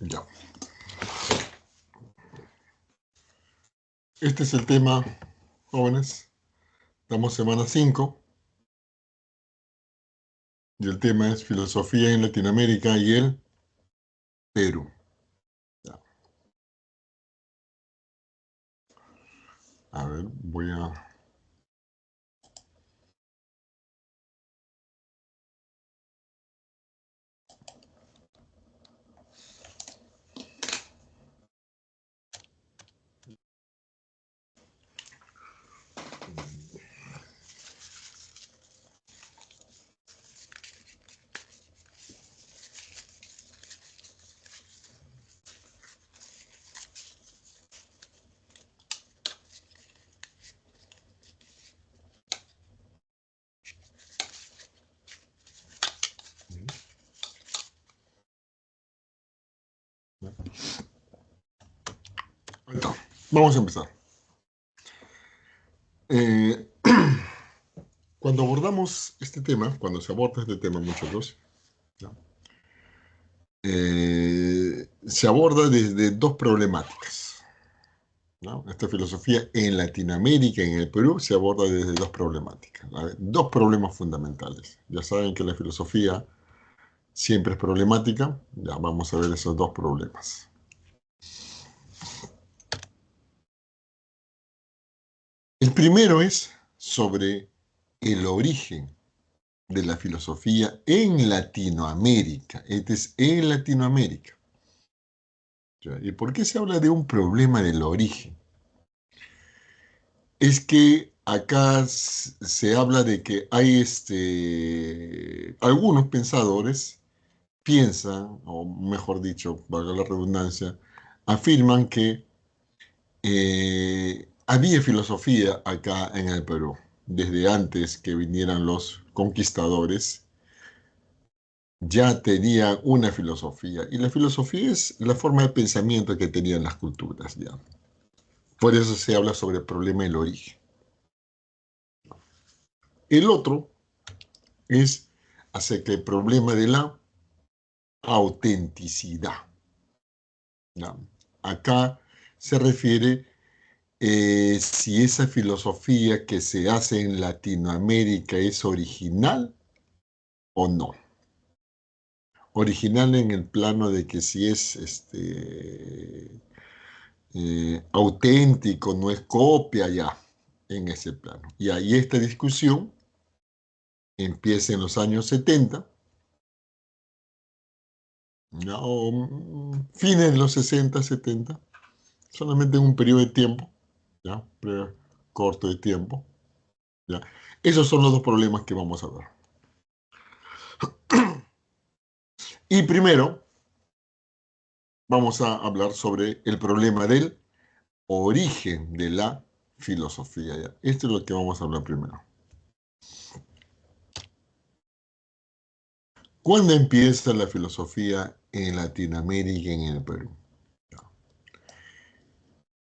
Ya. Este es el tema, jóvenes. Estamos semana 5 y el tema es filosofía en Latinoamérica y el Perú. Ya. A ver, voy a... Ahí está. Vamos a empezar. Eh, cuando abordamos este tema, cuando se aborda este tema, muchachos, ¿ya? Se aborda desde dos problemáticas, ¿no? Esta filosofía en Latinoamérica y en el Perú se aborda desde dos problemáticas, ¿vale? Dos problemas fundamentales. Ya saben que la filosofía siempre es problemática. Ya vamos a ver esos dos problemas. El primero es sobre el origen de la filosofía en Latinoamérica. Este es en Latinoamérica. ¿Ya? ¿Y por qué se habla de un problema del origen? Es que acá se habla de que hay algunos pensadores piensan, o mejor dicho, valga la redundancia, afirman que había filosofía acá en el Perú. Desde antes que vinieran los conquistadores, ya tenían una filosofía. Y la filosofía es la forma de pensamiento que tenían las culturas ya. Por eso se habla sobre el problema del origen. El otro es acerca del problema de la autenticidad, ¿ya? Acá se refiere si esa filosofía que se hace en Latinoamérica es original o no. Original en el plano de que si es auténtico, no es copia ya, en ese plano. Y ahí esta discusión empieza en los años 70, ¿ya? O fines de los 60, 70, solamente en un periodo de tiempo, ¿ya? Corto de tiempo, ¿ya? Esos son los dos problemas que vamos a ver. Y primero vamos a hablar sobre el problema del origen de la filosofía, ¿ya? Esto es lo que vamos a hablar primero. ¿Cuándo empieza la filosofía en Latinoamérica y en el Perú?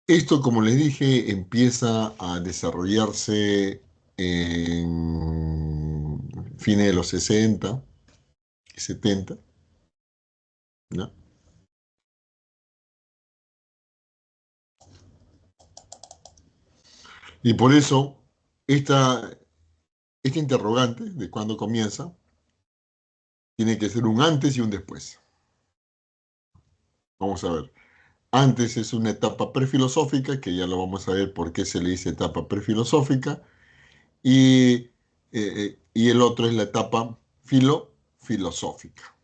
Esto, como les dije, empieza a desarrollarse en fines de los 60 y 70, ¿no? Y por eso, esta, este interrogante de cuándo comienza tiene que ser un antes y un después. Vamos a ver. Antes es una etapa prefilosófica, que ya lo vamos a ver por qué se le dice etapa prefilosófica, y el otro es la etapa filosófica.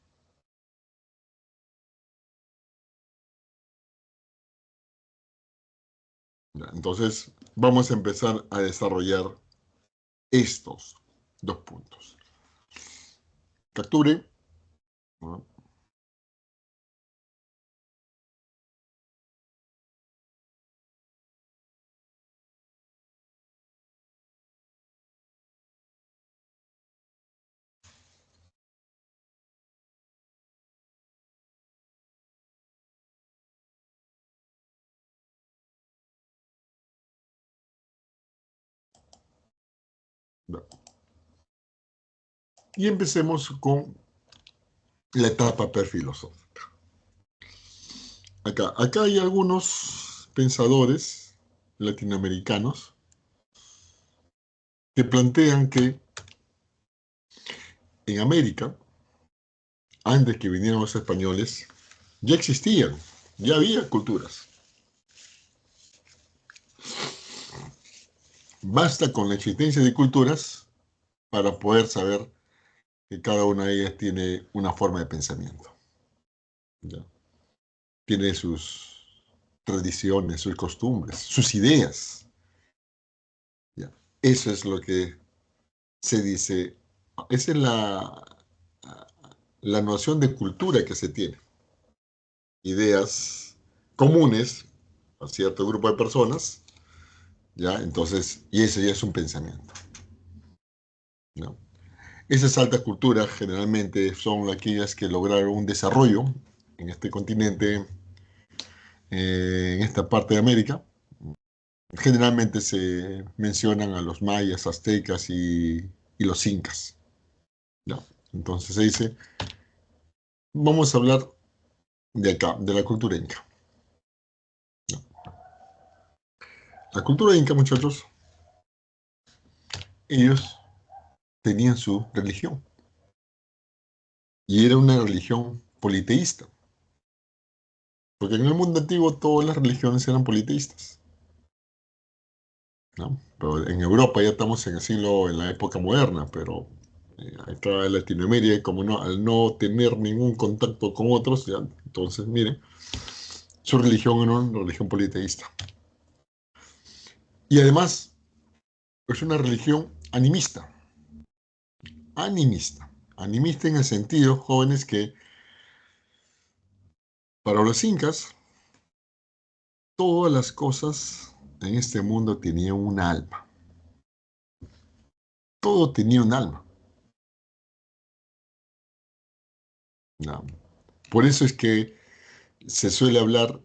¿Ya? Entonces, vamos a empezar a desarrollar estos dos puntos. Capture, ¿no? Ya. Y empecemos con la etapa prefilosófica. Acá hay algunos pensadores latinoamericanos que plantean que en América, antes que vinieran los españoles, ya existían, ya había culturas. Basta con la existencia de culturas para poder saber que cada una de ellas tiene una forma de pensamiento. ¿Ya? Tiene sus tradiciones, sus costumbres, sus ideas. ¿Ya? Eso es lo que se dice, esa es la noción de cultura que se tiene. Ideas comunes a cierto grupo de personas, ¿ya? Entonces, y ese ya es un pensamiento, ¿no? Esas altas culturas generalmente son aquellas que lograron un desarrollo en este continente, en esta parte de América. Generalmente se mencionan a los mayas, aztecas y los incas, ¿ya? Entonces se dice, vamos a hablar de acá, de la cultura inca. La cultura inca, muchachos, ellos tenían su religión y era una religión politeísta, porque en el mundo antiguo todas las religiones eran politeístas, ¿no? Pero en Europa ya estamos en el siglo, en la época moderna, pero acá en Latinoamérica, como no, al no tener ningún contacto con otros, ya, entonces miren, su religión era una religión politeísta. Y además es una religión animista, animista, animista en el sentido, jóvenes, que para los incas todas las cosas en este mundo tenían un alma, todo tenía un alma, ¿no? Por eso es que se suele hablar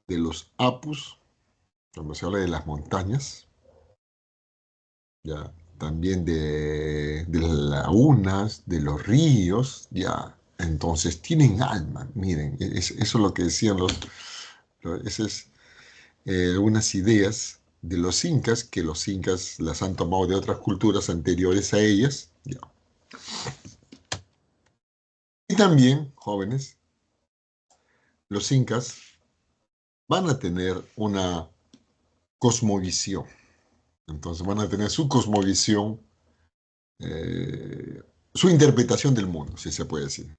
de los apus, cuando se habla de las montañas, ya, también de las lagunas, de los ríos, ya. Entonces tienen alma, miren, eso es lo que decían esas es algunas ideas de los incas, que los incas las han tomado de otras culturas anteriores a ellas, ya. Y también, jóvenes, los incas van a tener una cosmovisión. Entonces van a tener su cosmovisión, su interpretación del mundo, si se puede decir.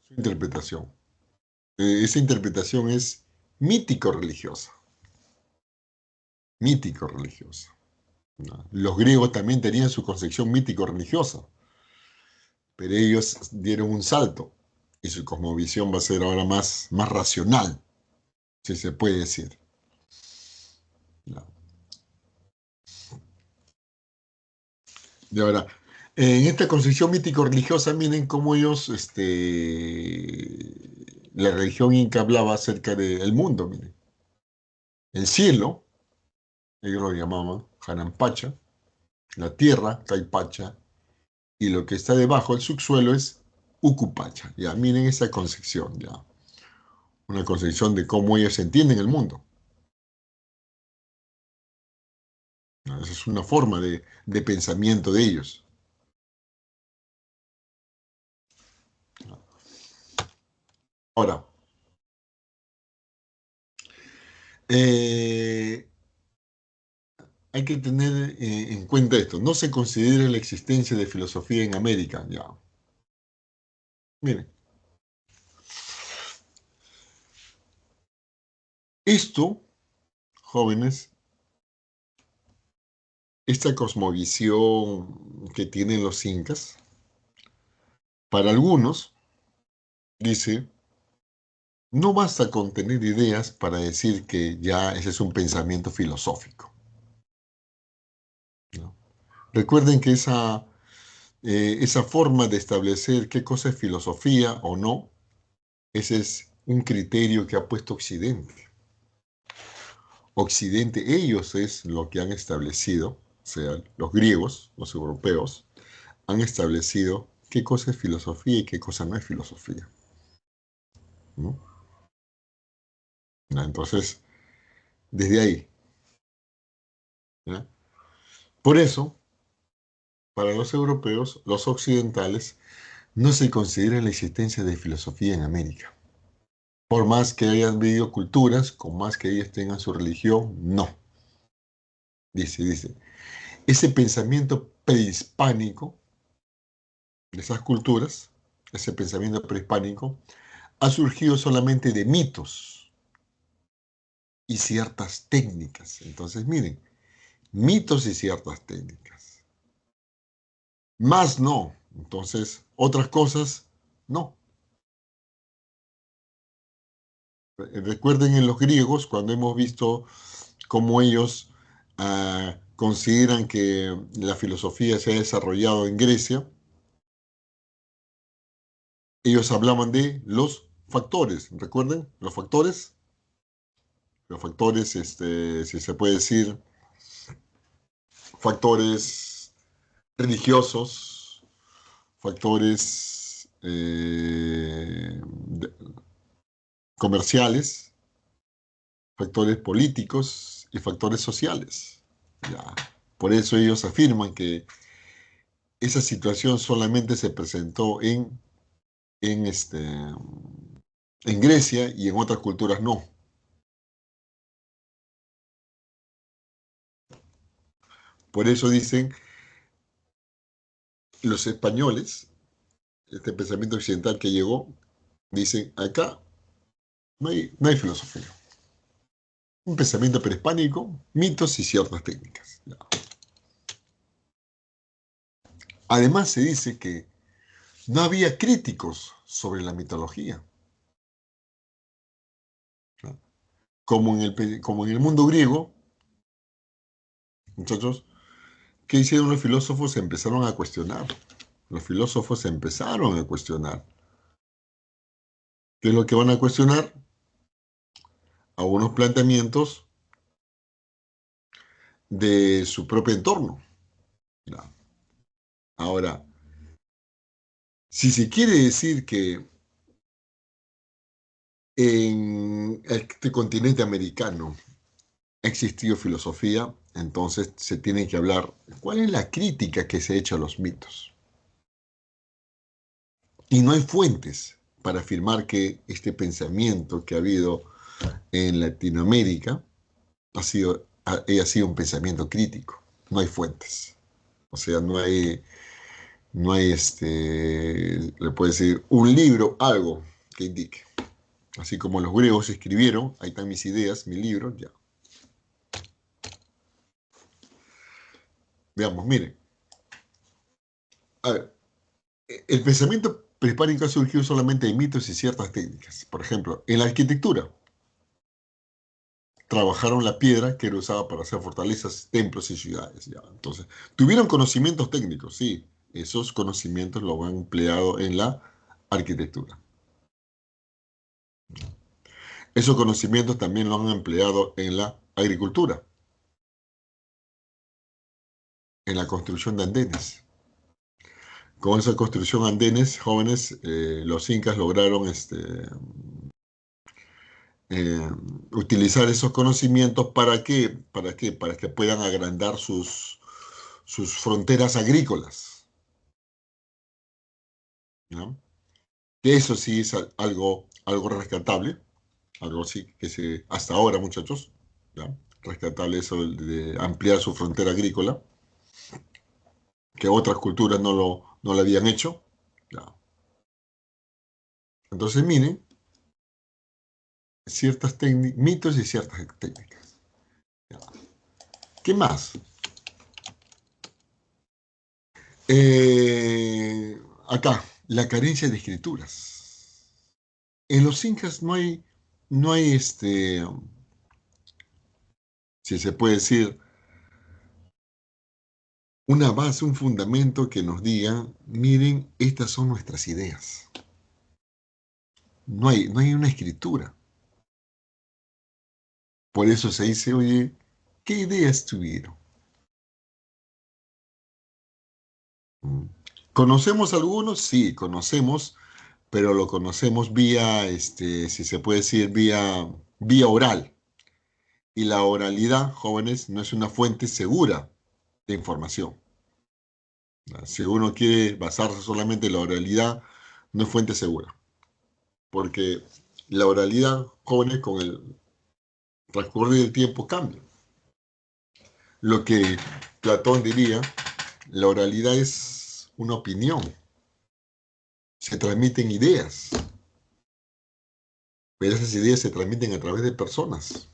Su interpretación. Esa interpretación es mítico-religiosa. Mítico-religiosa, ¿no? Los griegos también tenían su concepción mítico-religiosa, pero ellos dieron un salto y su cosmovisión va a ser ahora más racional, si se puede decir, ¿no? Y ahora, en esta concepción mítico-religiosa, miren cómo ellos, la religión inca hablaba acerca del mundo, miren. El cielo, ellos lo llamaban Janampacha, la tierra, Caipacha, y lo que está debajo, el subsuelo, es Ucupacha. Ya, miren esa concepción, ya. Una concepción de cómo ellos entienden el mundo. ¿No? Esa es una forma de pensamiento de ellos. Ahora, eh, hay que tener en cuenta esto. No se considera la existencia de filosofía en América. Ya. Miren, esto, jóvenes, esta cosmovisión que tienen los incas, para algunos, dice, no basta con tener ideas para decir que ya ese es un pensamiento filosófico, ¿no? Recuerden que esa forma de establecer qué cosa es filosofía o no, ese es un criterio que ha puesto Occidente. Occidente, ellos es lo que han establecido, o sea, los griegos, los europeos, han establecido qué cosa es filosofía y qué cosa no es filosofía. ¿no? ¿Ya? Entonces, desde ahí, ¿ya? Por eso, para los europeos, los occidentales, no se considera la existencia de filosofía en América. Por más que hayan vivido culturas, con más que ellos tengan su religión, no. Dice, ese pensamiento prehispánico de esas culturas, ese pensamiento prehispánico, ha surgido solamente de mitos y ciertas técnicas. Entonces, miren, mitos y ciertas técnicas. Más no. Entonces, otras cosas, no. Recuerden en los griegos, cuando hemos visto cómo ellos consideran que la filosofía se ha desarrollado en Grecia, ellos hablaban de los factores. ¿Recuerden? Los factores, si se puede decir, factores religiosos, factores comerciales, factores políticos y factores sociales. Ya. Por eso ellos afirman que esa situación solamente se presentó en, en Grecia y en otras culturas no. Por eso dicen los españoles, este pensamiento occidental que llegó, dicen, acá no hay filosofía. Un pensamiento prehispánico, mitos y ciertas técnicas. Ya. Además se dice que no había críticos sobre la mitología. ¿No? Como en el mundo griego, muchachos, ¿qué hicieron los filósofos? Se empezaron a cuestionar. Los filósofos se empezaron a cuestionar. ¿Qué es lo que van a cuestionar? Algunos planteamientos de su propio entorno. ¿Ya? Ahora, si se quiere decir que en este continente americano ha existido filosofía, entonces se tiene que hablar cuál es la crítica que se ha hecho a los mitos. Y no hay fuentes para afirmar que este pensamiento que ha habido en Latinoamérica haya sido un pensamiento crítico. No hay fuentes. O sea, no hay le puede decir, un libro, algo que indique. Así como los griegos escribieron, ahí están mis ideas, mi libro, ya. Veamos, miren. A ver, el pensamiento prehispánico ha surgido solamente de mitos y ciertas técnicas. Por ejemplo, en la arquitectura, trabajaron la piedra que era usada para hacer fortalezas, templos y ciudades. Ya. Entonces, tuvieron conocimientos técnicos, sí. Esos conocimientos los han empleado en la arquitectura. Esos conocimientos también lo han empleado en la agricultura, en la construcción de andenes. Con esa construcción de andenes, jóvenes, los incas lograron eh, utilizar esos conocimientos ¿para qué? ¿Para qué? Para que puedan agrandar sus fronteras agrícolas. ¿No? Que eso sí es algo rescatable, algo sí que hasta ahora, muchachos, ¿ya? Rescatable eso de ampliar su frontera agrícola, que otras culturas no lo habían hecho. ¿Ya? Entonces, miren, mitos y ciertas técnicas. ¿Ya? ¿Qué más? Acá, la carencia de escrituras. En los incas no hay si se puede decir, una base, un fundamento que nos diga, miren, estas son nuestras ideas. No hay una escritura. Por eso se dice, oye, ¿qué ideas tuvieron? Mm. ¿Conocemos algunos? Sí, conocemos, pero lo conocemos vía, si se puede decir, vía oral. Y la oralidad, jóvenes, no es una fuente segura de información. Si uno quiere basarse solamente en la oralidad, no es fuente segura, porque la oralidad, jóvenes, con el transcurrir del tiempo cambia. Lo que Platón diría, la oralidad es una opinión, se transmiten ideas, pero esas ideas se transmiten a través de personas.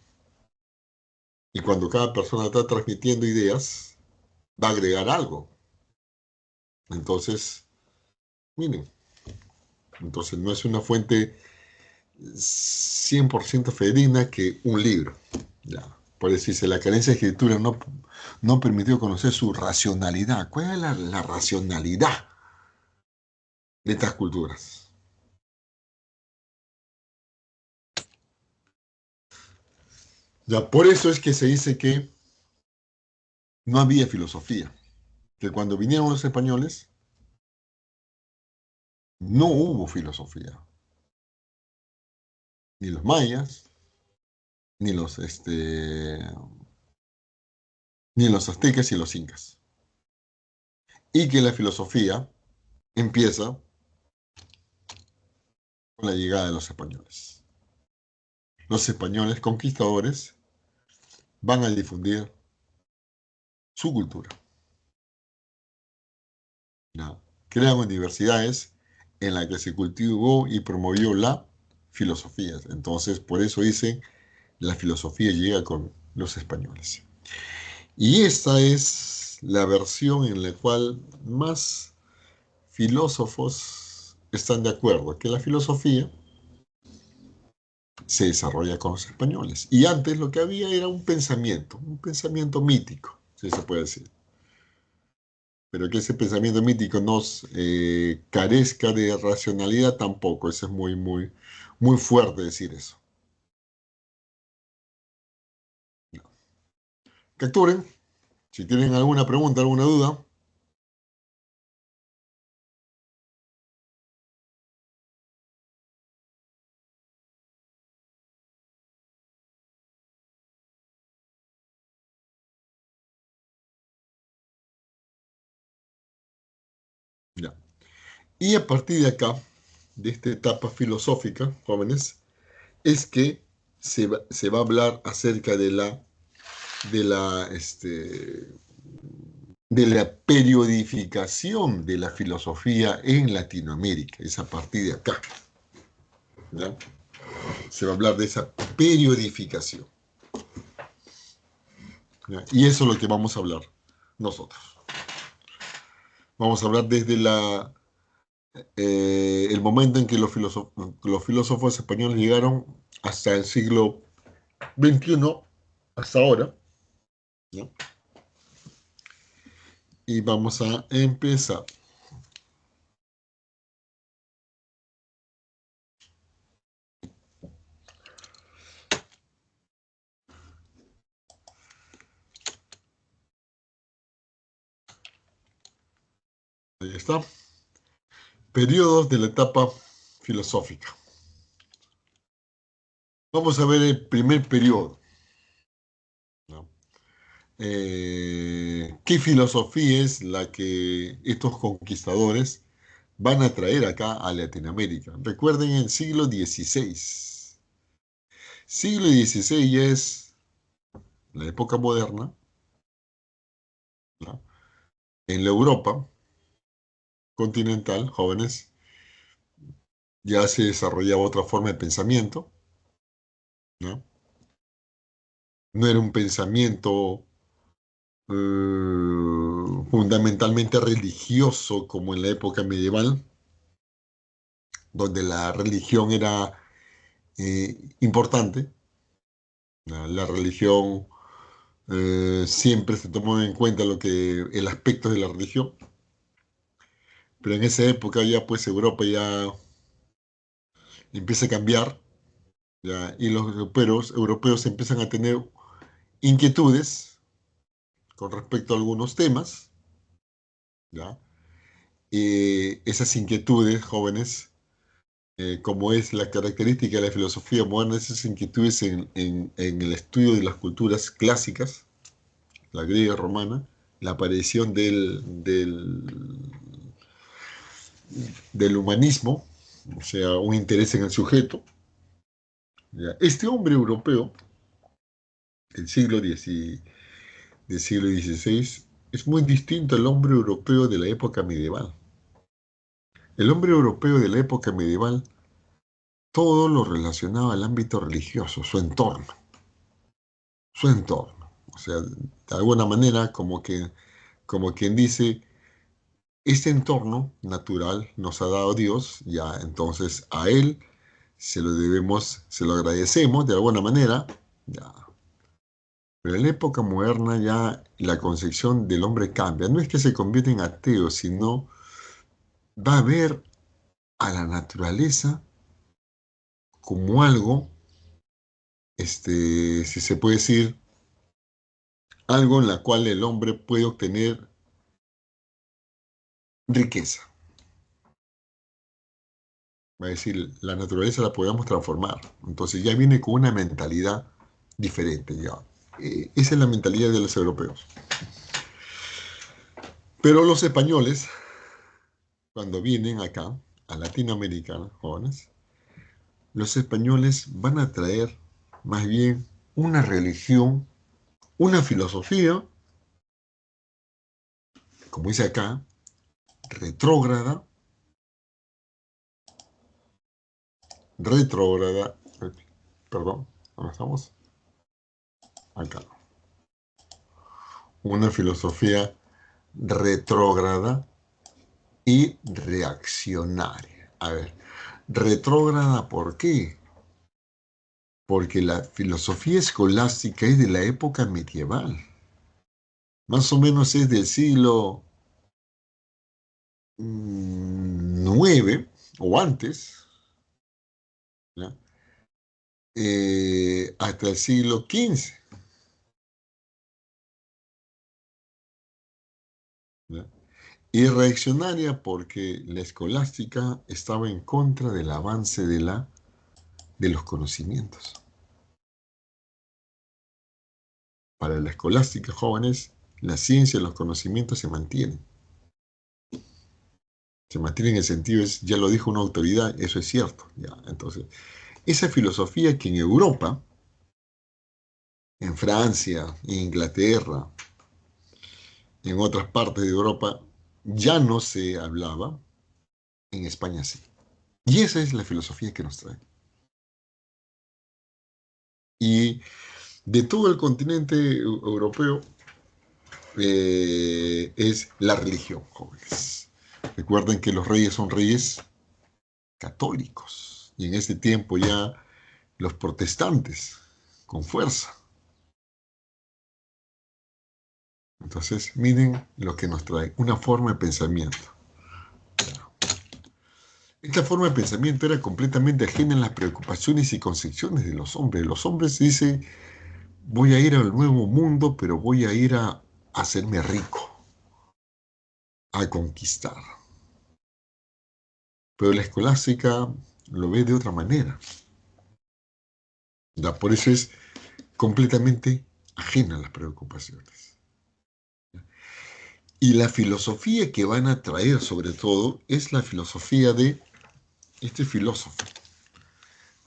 Y cuando cada persona está transmitiendo ideas, va a agregar algo. Entonces, miren, entonces no es una fuente 100% fidedigna que un libro. Ya. Por decirse, la carencia de escritura no permitió conocer su racionalidad. ¿Cuál es la racionalidad de estas culturas? Ya, por eso es que se dice que no había filosofía, que cuando vinieron los españoles no hubo filosofía, ni los mayas, ni ni los aztecas y los incas, y que la filosofía empieza con la llegada de los españoles. Los españoles conquistadores van a difundir su cultura, ¿ya? Crean universidades en las que se cultivó y promovió la filosofía. Entonces, por eso dicen, la filosofía llega con los españoles. Y esta es la versión en la cual más filósofos están de acuerdo, que la filosofía se desarrolla con los españoles. Y antes lo que había era un pensamiento mítico, si se puede decir. Pero que ese pensamiento mítico nos carezca de racionalidad tampoco. Eso es muy fuerte decir eso. Capturen, si tienen alguna pregunta, alguna duda. Ya. Y a partir de acá, de esta etapa filosófica, jóvenes, es que se va a hablar acerca de la, este, de la periodificación de la filosofía en Latinoamérica. Es a partir de acá, ¿ya? Se va a hablar de esa periodificación, ¿ya? Y eso es lo que vamos a hablar nosotros. Vamos a hablar desde el momento en que los filósofos españoles llegaron hasta el siglo XXI, hasta ahora, ¿no? Y vamos a empezar. Ahí está. Periodos de la etapa filosófica. Vamos a ver el primer periodo, ¿no? ¿Qué filosofía es la que estos conquistadores van a traer acá a Latinoamérica? Recuerden el siglo XVI. Siglo XVI ya es la época moderna, ¿no? En la Europa continental, jóvenes, ya se desarrollaba otra forma de pensamiento, ¿no? No era un pensamiento fundamentalmente religioso como en la época medieval, donde la religión era importante. La religión siempre se tomó en cuenta el aspecto de la religión, pero en esa época ya pues Europa ya empieza a cambiar, ya, y los europeos empiezan a tener inquietudes con respecto a algunos temas, ¿ya? Esas inquietudes, jóvenes, como es la característica de la filosofía moderna, esas inquietudes en el estudio de las culturas clásicas, la griega y romana, la aparición del humanismo, o sea, un interés en el sujeto. ¿Ya? Este hombre europeo del del siglo XVI es muy distinto al hombre europeo de la época medieval. El hombre europeo de la época medieval todo lo relacionaba al ámbito religioso, su entorno, su entorno. O sea, de alguna manera, como quien dice, este entorno natural nos ha dado Dios, ya entonces a Él se lo debemos, se lo agradecemos de alguna manera, ya. Pero en la época moderna ya la concepción del hombre cambia. No es que se convierta en ateo, sino va a ver a la naturaleza como algo, si se puede decir, algo en la cual el hombre puede obtener riqueza. Va a decir, la naturaleza la podemos transformar. Entonces ya viene con una mentalidad diferente ya. Esa es la mentalidad de los europeos. Pero los españoles, cuando vienen acá, a Latinoamérica, jóvenes, los españoles van a traer más bien una religión, una filosofía, como dice acá, retrógrada, retrógrada, perdón, ¿dónde estamos? Acá. Una filosofía retrógrada y reaccionaria. A ver, retrógrada, ¿por qué? Porque la filosofía escolástica es de la época medieval. Más o menos es del siglo IX o antes, ¿ya? Hasta el siglo XV. ¿Ya? Y reaccionaria porque la escolástica estaba en contra del avance de los conocimientos. Para la escolástica, jóvenes, la ciencia y los conocimientos se mantienen. Se mantienen en el sentido, ya lo dijo una autoridad, eso es cierto. Ya. Entonces, esa filosofía que en Europa, en Francia, en Inglaterra, en otras partes de Europa, ya no se hablaba, en España sí. Y esa es la filosofía que nos trae. Y de todo el continente europeo es la religión, jóvenes. Recuerden que los reyes son reyes católicos y en ese tiempo ya los protestantes con fuerza. Entonces, miren lo que nos trae, una forma de pensamiento. Esta forma de pensamiento era completamente ajena a las preocupaciones y concepciones de los hombres. Los hombres dicen, voy a ir al nuevo mundo, pero voy a ir a hacerme rico, a conquistar. Pero la escolástica lo ve de otra manera. ¿Ya? Por eso es completamente ajena a las preocupaciones. Y la filosofía que van a traer sobre todo es la filosofía de este filósofo,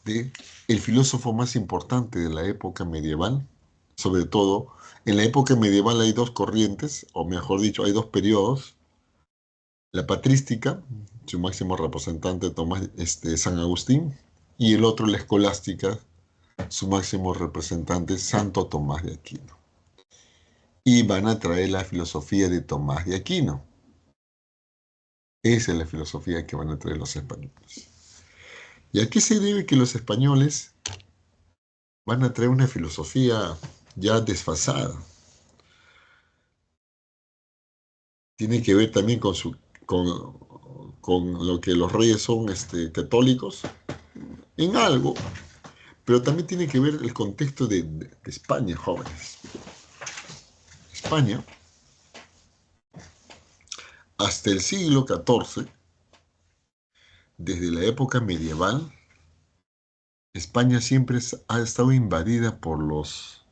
de el filósofo más importante de la época medieval. Sobre todo, en la época medieval hay dos corrientes, o mejor dicho, hay dos periodos. La patrística, su máximo representante Tomás, San Agustín, y el otro, la escolástica, su máximo representante Santo Tomás de Aquino. Y van a traer la filosofía de Tomás de Aquino. Esa es la filosofía que van a traer los españoles. ¿Y a qué se debe que los españoles van a traer una filosofía ya desfasada? Tiene que ver también con lo que los reyes son católicos, en algo, pero también tiene que ver el contexto de España, jóvenes. España, hasta el siglo XIV, desde la época medieval, España siempre ha estado invadida por los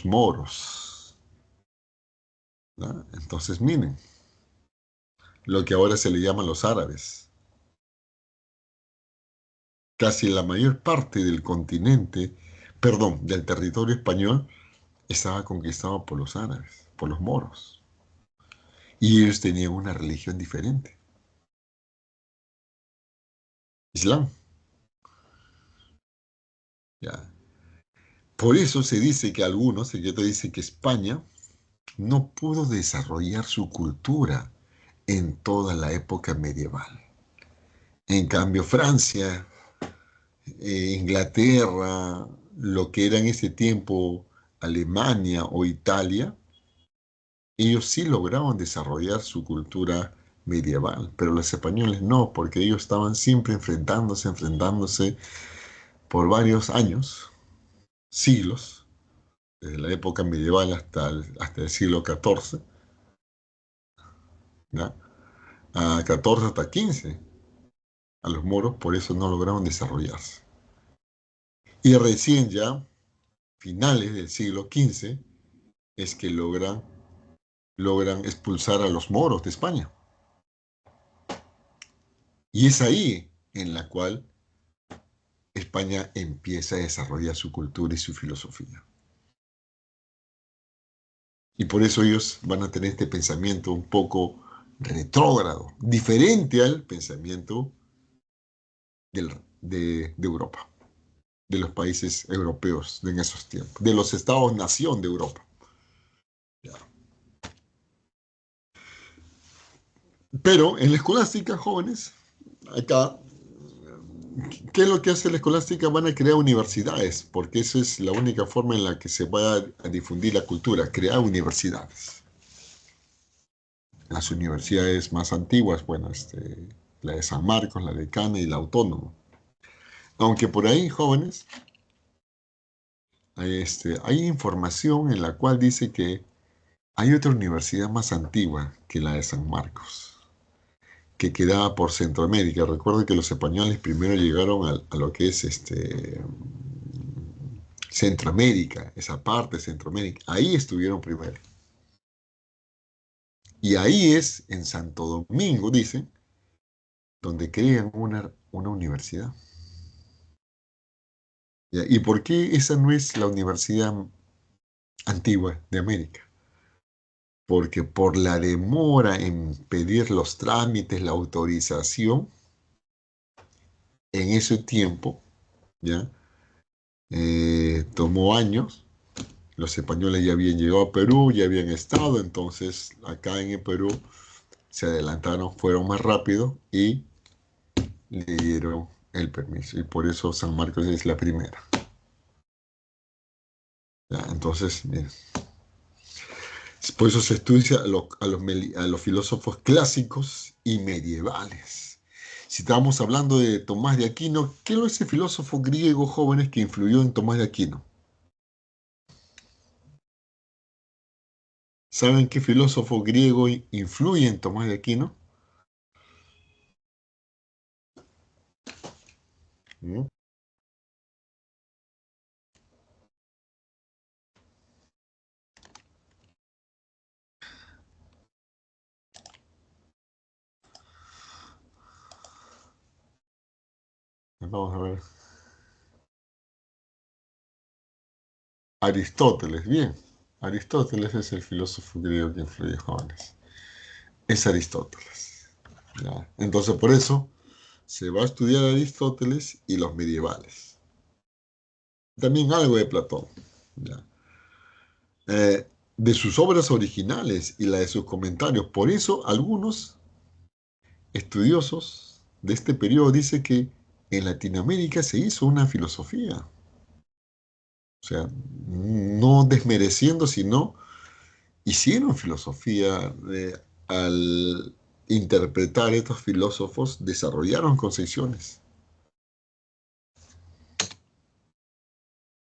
moros, ¿no? Entonces, miren, lo que ahora se le llama los árabes. Casi la mayor parte del continente, perdón, del territorio español, estaba conquistado por los árabes, por los moros. Y ellos tenían una religión diferente, Islam. ¿Ya? Por eso se dice que algunos, el te dice que España no pudo desarrollar su cultura en toda la época medieval. En cambio, Francia, Inglaterra, lo que era en ese tiempo Alemania o Italia, ellos sí lograron desarrollar su cultura medieval, pero los españoles no, porque ellos estaban siempre enfrentándose por varios años, siglos, desde la época medieval hasta el siglo XIV, ¿ya? A XIV hasta XV, a los moros, por eso no lograron desarrollarse. Y recién ya, finales del siglo XV, es que logran expulsar a los moros de España. Y es ahí en la cual España empieza a desarrollar su cultura y su filosofía. Y por eso ellos van a tener este pensamiento un poco retrógrado, diferente al pensamiento de Europa, de los países europeos de en esos tiempos, de los estados-nación de Europa. Ya. Pero en la escolástica, jóvenes, acá, ¿qué es lo que hace la escolástica? Van a crear universidades, porque esa es la única forma en la que se va a difundir la cultura, crear universidades. Las universidades más antiguas, bueno, la de San Marcos, la Decana y la Autónoma. Aunque por ahí, jóvenes, hay información en la cual dice que hay otra universidad más antigua que la de San Marcos, que quedaba por Centroamérica. Recuerden que los españoles primero llegaron a lo que es Centroamérica, esa parte de Centroamérica. Ahí estuvieron primero. Y ahí es, en Santo Domingo, dicen, donde crean una universidad. ¿Ya? ¿Y por qué esa no es la universidad antigua de América? Porque por la demora en pedir los trámites, la autorización, en ese tiempo, ¿ya? Tomó años. Los españoles ya habían llegado a Perú, ya habían estado, entonces acá en el Perú se adelantaron, fueron más rápido y le dieron el permiso. Y por eso San Marcos es la primera. ¿Ya? Entonces, miren, por eso se estudia a los filósofos clásicos y medievales. Si estábamos hablando de Tomás de Aquino, ¿qué es ese filósofo griego jóvenes que influyó en Tomás de Aquino? ¿Saben qué filósofo griego influye en Tomás de Aquino? ¿Mm? Vamos a ver. Aristóteles, bien. Aristóteles es el filósofo griego que influye en jóvenes. Es Aristóteles. ¿Ya? Entonces, por eso se va a estudiar Aristóteles y los medievales. También algo de Platón. ¿Ya? De sus obras originales y la de sus comentarios. Por eso, algunos estudiosos de este periodo dicen que en Latinoamérica se hizo una filosofía. O sea, no desmereciendo, sino hicieron filosofía al interpretar estos filósofos, desarrollaron concepciones.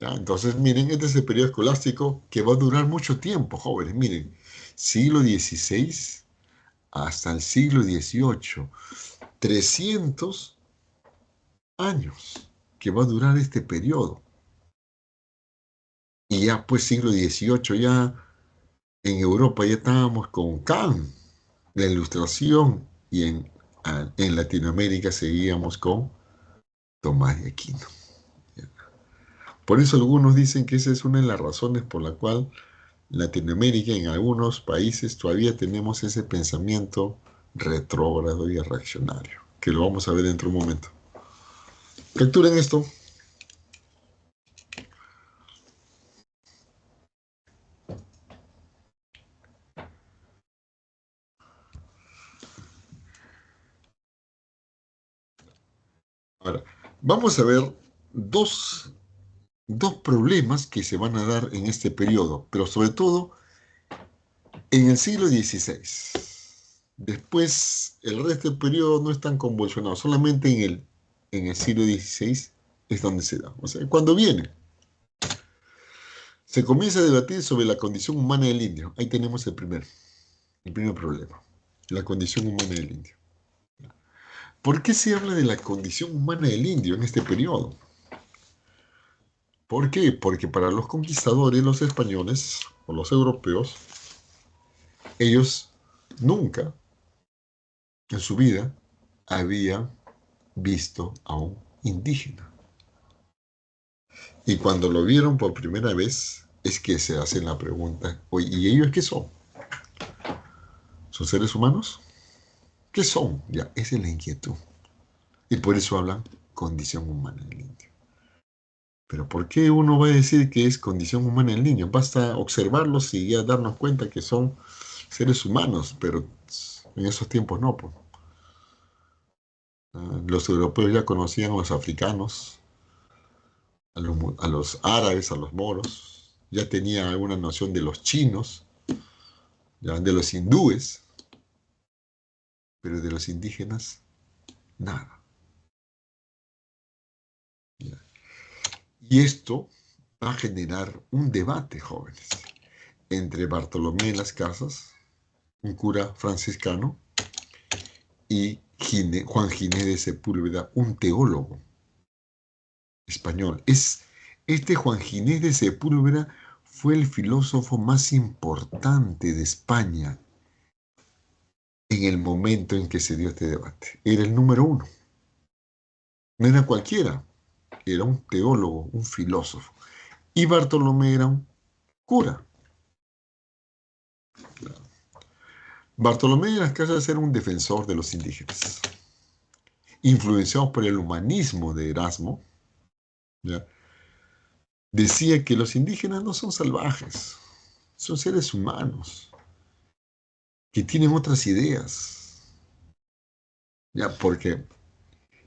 ¿Ya? Entonces, miren, este es el periodo escolástico que va a durar mucho tiempo, jóvenes. Miren, siglo XVI hasta el siglo XVIII. 300 años que va a durar este periodo. Y ya pues siglo XVIII, ya en Europa ya estábamos con Kant, la Ilustración, y en Latinoamérica seguíamos con Tomás de Aquino. Por eso algunos dicen que esa es una de las razones por la cual Latinoamérica, en algunos países, todavía tenemos ese pensamiento retrógrado y reaccionario, que lo vamos a ver dentro de un momento. Capturen esto. Ahora, vamos a ver dos problemas que se van a dar en este periodo, pero sobre todo en el siglo XVI. Después, el resto del periodo no es tan convulsionado, solamente en el siglo XVI es donde se da. O sea, cuando viene, se comienza a debatir sobre la condición humana del indio. Ahí tenemos el primer problema, la condición humana del indio. ¿Por qué se habla de la condición humana del indio en este periodo? ¿Por qué? Porque para los conquistadores, los españoles o los europeos, ellos nunca en su vida habían visto a un indígena. Y cuando lo vieron por primera vez, es que se hacen la pregunta, oye, ¿y ellos qué son? ¿Son seres humanos? ¿Qué son? Ya, esa es la inquietud. Y por eso hablan condición humana del indio. Pero ¿por qué uno va a decir que es condición humana del niño? Basta observarlos y ya darnos cuenta que son seres humanos, pero en esos tiempos no, pues. Los europeos ya conocían a los africanos, a los árabes, a los moros, ya tenían alguna noción de los chinos, ya, de los hindúes, pero de los indígenas, nada. Ya. Y esto va a generar un debate, jóvenes, entre Bartolomé de las Casas, un cura franciscano, y Juan Ginés de Sepúlveda, un teólogo español. Este Juan Ginés de Sepúlveda fue el filósofo más importante de España en el momento en que se dio este debate. Era el número uno. No era cualquiera, era un teólogo, un filósofo. Y Bartolomé era un cura. Bartolomé de las Casas era un defensor de los indígenas. Influenciado por el humanismo de Erasmo, ¿ya? Decía que los indígenas no son salvajes, son seres humanos, que tienen otras ideas, ¿ya? Porque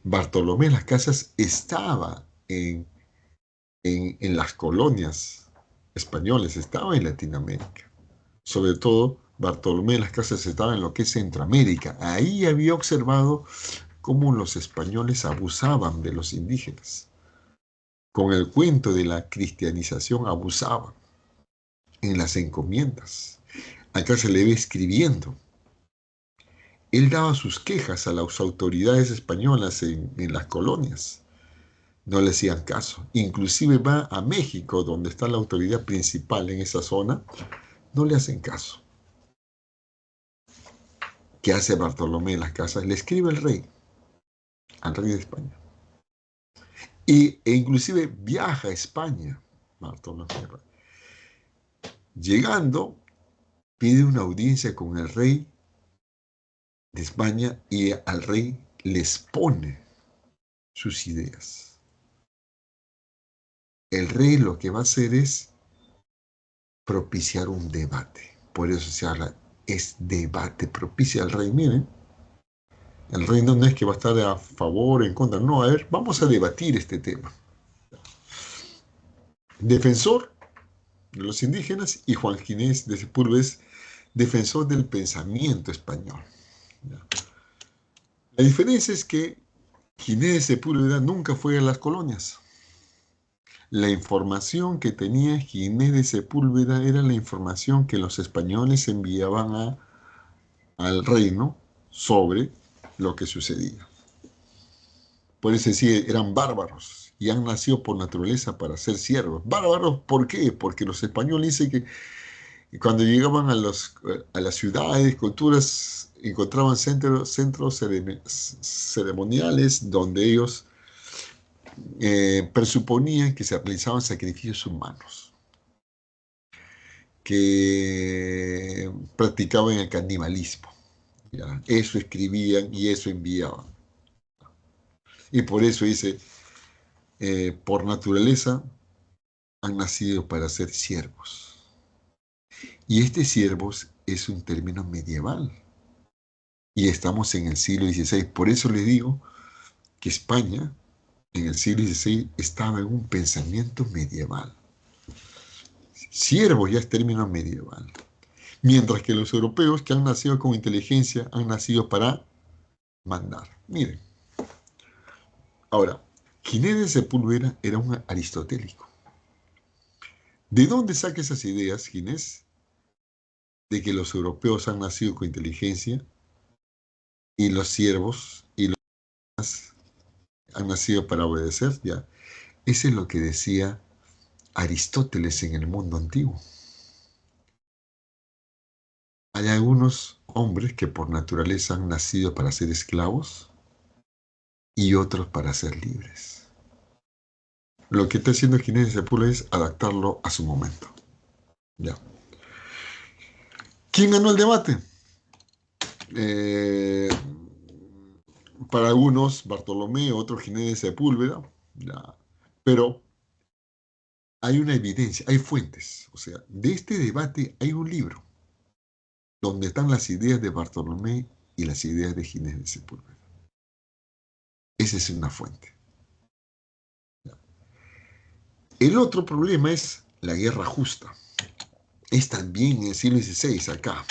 Bartolomé de las Casas estaba en las colonias españolas, estaba en Latinoamérica. Sobre todo, Bartolomé de las Casas estaba en lo que es Centroamérica. Ahí había observado cómo los españoles abusaban de los indígenas. Con el cuento de la cristianización abusaban en las encomiendas. Acá se le ve escribiendo. Él daba sus quejas a las autoridades españolas en las colonias. No le hacían caso. Inclusive va a México, donde está la autoridad principal en esa zona, no le hacen caso. ¿Qué hace Bartolomé de las Casas? Le escribe al rey de España. E inclusive viaja a España, Bartolomé. Llegando, pide una audiencia con el rey de España y al rey les pone sus ideas. El rey lo que va a hacer es propiciar un debate. Por eso se habla, es debate, propicia al rey. Miren, el rey no es que va a estar a favor o en contra. No, a ver, vamos a debatir este tema. Defensor de los indígenas y Juan Ginés de Sepúlveda es defensor del pensamiento español. La diferencia es que Ginés de Sepúlveda nunca fue a las colonias. La información que tenía Ginés de Sepúlveda era la información que los españoles enviaban al reino sobre lo que sucedía. Por eso decía, eran bárbaros y han nacido por naturaleza para ser siervos. ¿Bárbaros por qué? Porque los españoles dicen que cuando llegaban a las ciudades, culturas, encontraban centros ceremoniales donde ellos presuponían que se realizaban sacrificios humanos, que practicaban el canibalismo. ¿Ya? Eso escribían y eso enviaban. Y por eso dice, por naturaleza han nacido para ser siervos. Y este siervos es un término medieval. Y estamos en el siglo XVI. Por eso les digo que España en el siglo XVI estaba en un pensamiento medieval. Siervos ya es término medieval. Mientras que los europeos que han nacido con inteligencia han nacido para mandar. Miren. Ahora, Ginés de Sepúlveda era un aristotélico. ¿De dónde saca esas ideas, Ginés? De que los europeos han nacido con inteligencia y los siervos y los demás han nacido para obedecer, ya. Eso es lo que decía Aristóteles en el mundo antiguo. Hay algunos hombres que por naturaleza han nacido para ser esclavos y otros para ser libres. Lo que está haciendo Ginés de Sepúlveda es adaptarlo a su momento. Ya. ¿Quién ganó el debate? Eh, para algunos Bartolomé, otros Ginés de Sepúlveda, ya. Pero hay una evidencia, hay fuentes. O sea, de este debate hay un libro donde están las ideas de Bartolomé y las ideas de Ginés de Sepúlveda. Esa es una fuente. El otro problema es la guerra justa. Es también en el siglo XVI acá.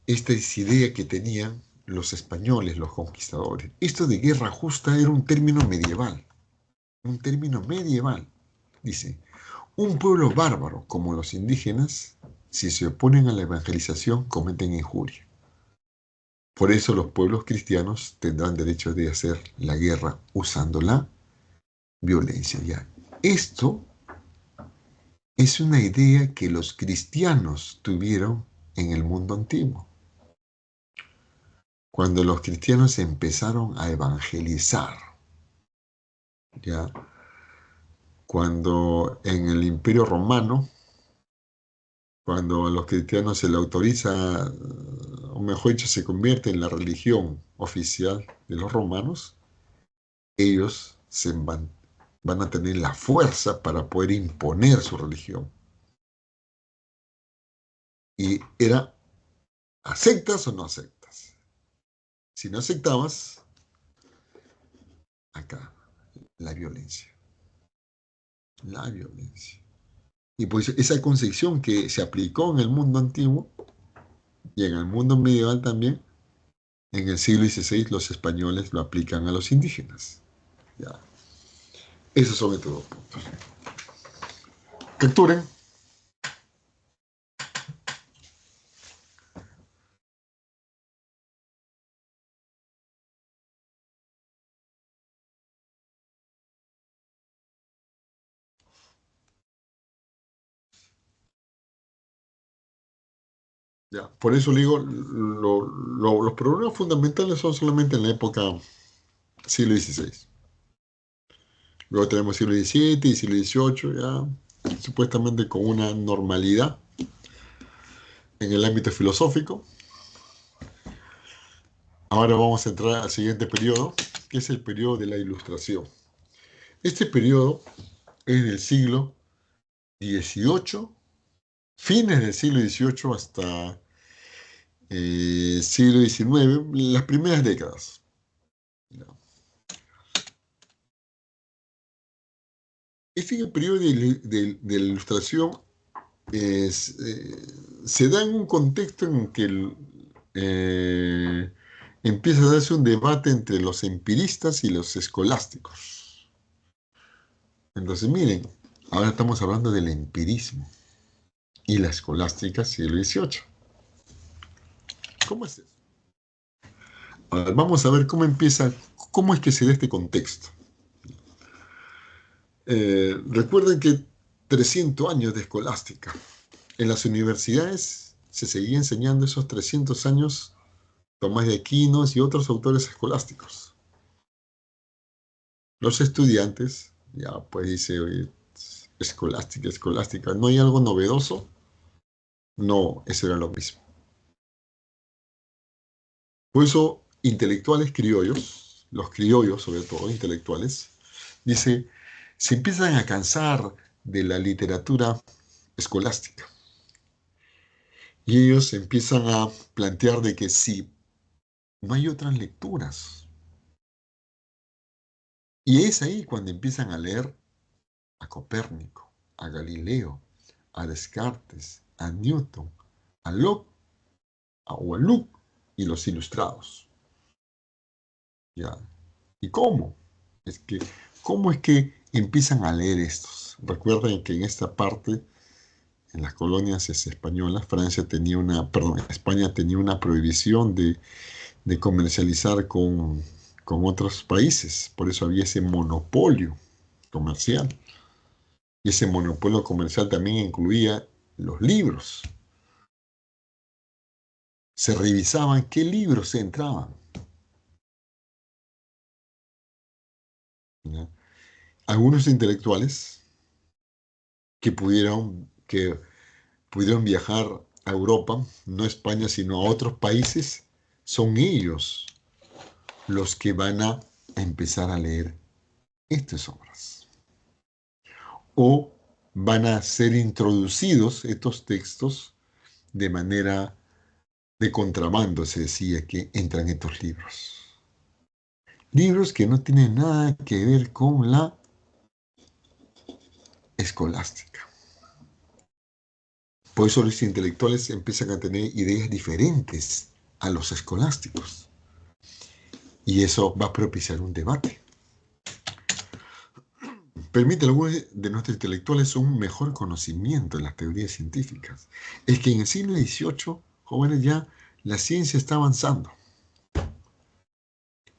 Esta es idea que tenían los españoles, los conquistadores. Esto de guerra justa era un término medieval. Un término medieval. Dice, un pueblo bárbaro como los indígenas, si se oponen a la evangelización, cometen injuria. Por eso los pueblos cristianos tendrán derecho de hacer la guerra usando la violencia. Ya. Esto es una idea que los cristianos tuvieron en el mundo antiguo. Cuando los cristianos empezaron a evangelizar, ¿ya? Cuando en el Imperio Romano, cuando a los cristianos se le autoriza, o mejor dicho, se convierte en la religión oficial de los romanos, ellos van a tener la fuerza para poder imponer su religión. Y era, ¿aceptas o no aceptas? Si no aceptabas, acá, la violencia. La violencia. Y pues esa concepción que se aplicó en el mundo antiguo y en el mundo medieval también, en el siglo XVI los españoles lo aplican a los indígenas. Ya. Esos son estos dos puntos. Capturen. Ya. Por eso le digo, los problemas fundamentales son solamente en la época siglo XVI. Luego tenemos siglo XVII y siglo XVIII, ya supuestamente con una normalidad en el ámbito filosófico. Ahora vamos a entrar al siguiente periodo, que es el periodo de la Ilustración. Este periodo es del siglo XVIII, fines del siglo XVIII hasta siglo XIX, las primeras décadas. Este periodo de la Ilustración se da en un contexto en que empieza a darse un debate entre los empiristas y los escolásticos. Entonces, miren, ahora estamos hablando del empirismo y la escolástica siglo XVIII. ¿Cómo es eso? A ver, vamos a ver cómo empieza, cómo es que se da este contexto. Recuerden que 300 años de escolástica. En las universidades se seguía enseñando esos 300 años Tomás de Aquino y otros autores escolásticos. Los estudiantes, ya pues dice, oye, escolástica, escolástica, ¿no hay algo novedoso? No, eso era lo mismo. Por eso, intelectuales criollos, los criollos sobre todo, intelectuales, dice, se empiezan a cansar de la literatura escolástica. Y ellos empiezan a plantear de que si no hay otras lecturas. Y es ahí cuando empiezan a leer a Copérnico, a Galileo, a Descartes, a Newton, a Locke, o a Luke y los ilustrados. ¿Ya? ¿Y cómo? Es que, ¿cómo es que empiezan a leer estos? Recuerden que en esta parte, en las colonias españolas, Francia tenía una, perdón, España tenía una prohibición de comercializar con otros países. Por eso había ese monopolio comercial. Y ese monopolio comercial también incluía los libros. Se revisaban qué libros se entraban. ¿Ya? Algunos intelectuales que pudieron viajar a Europa, no a España, sino a otros países, son ellos los que van a empezar a leer estas obras. O van a ser introducidos estos textos de manera de contrabando, se decía que entran estos libros. Libros que no tienen nada que ver con la escolástica. Por eso los intelectuales empiezan a tener ideas diferentes a los escolásticos. Y eso va a propiciar un debate. Permite a algunos de nuestros intelectuales un mejor conocimiento de las teorías científicas. Es que en el siglo XVIII, jóvenes, ya la ciencia está avanzando.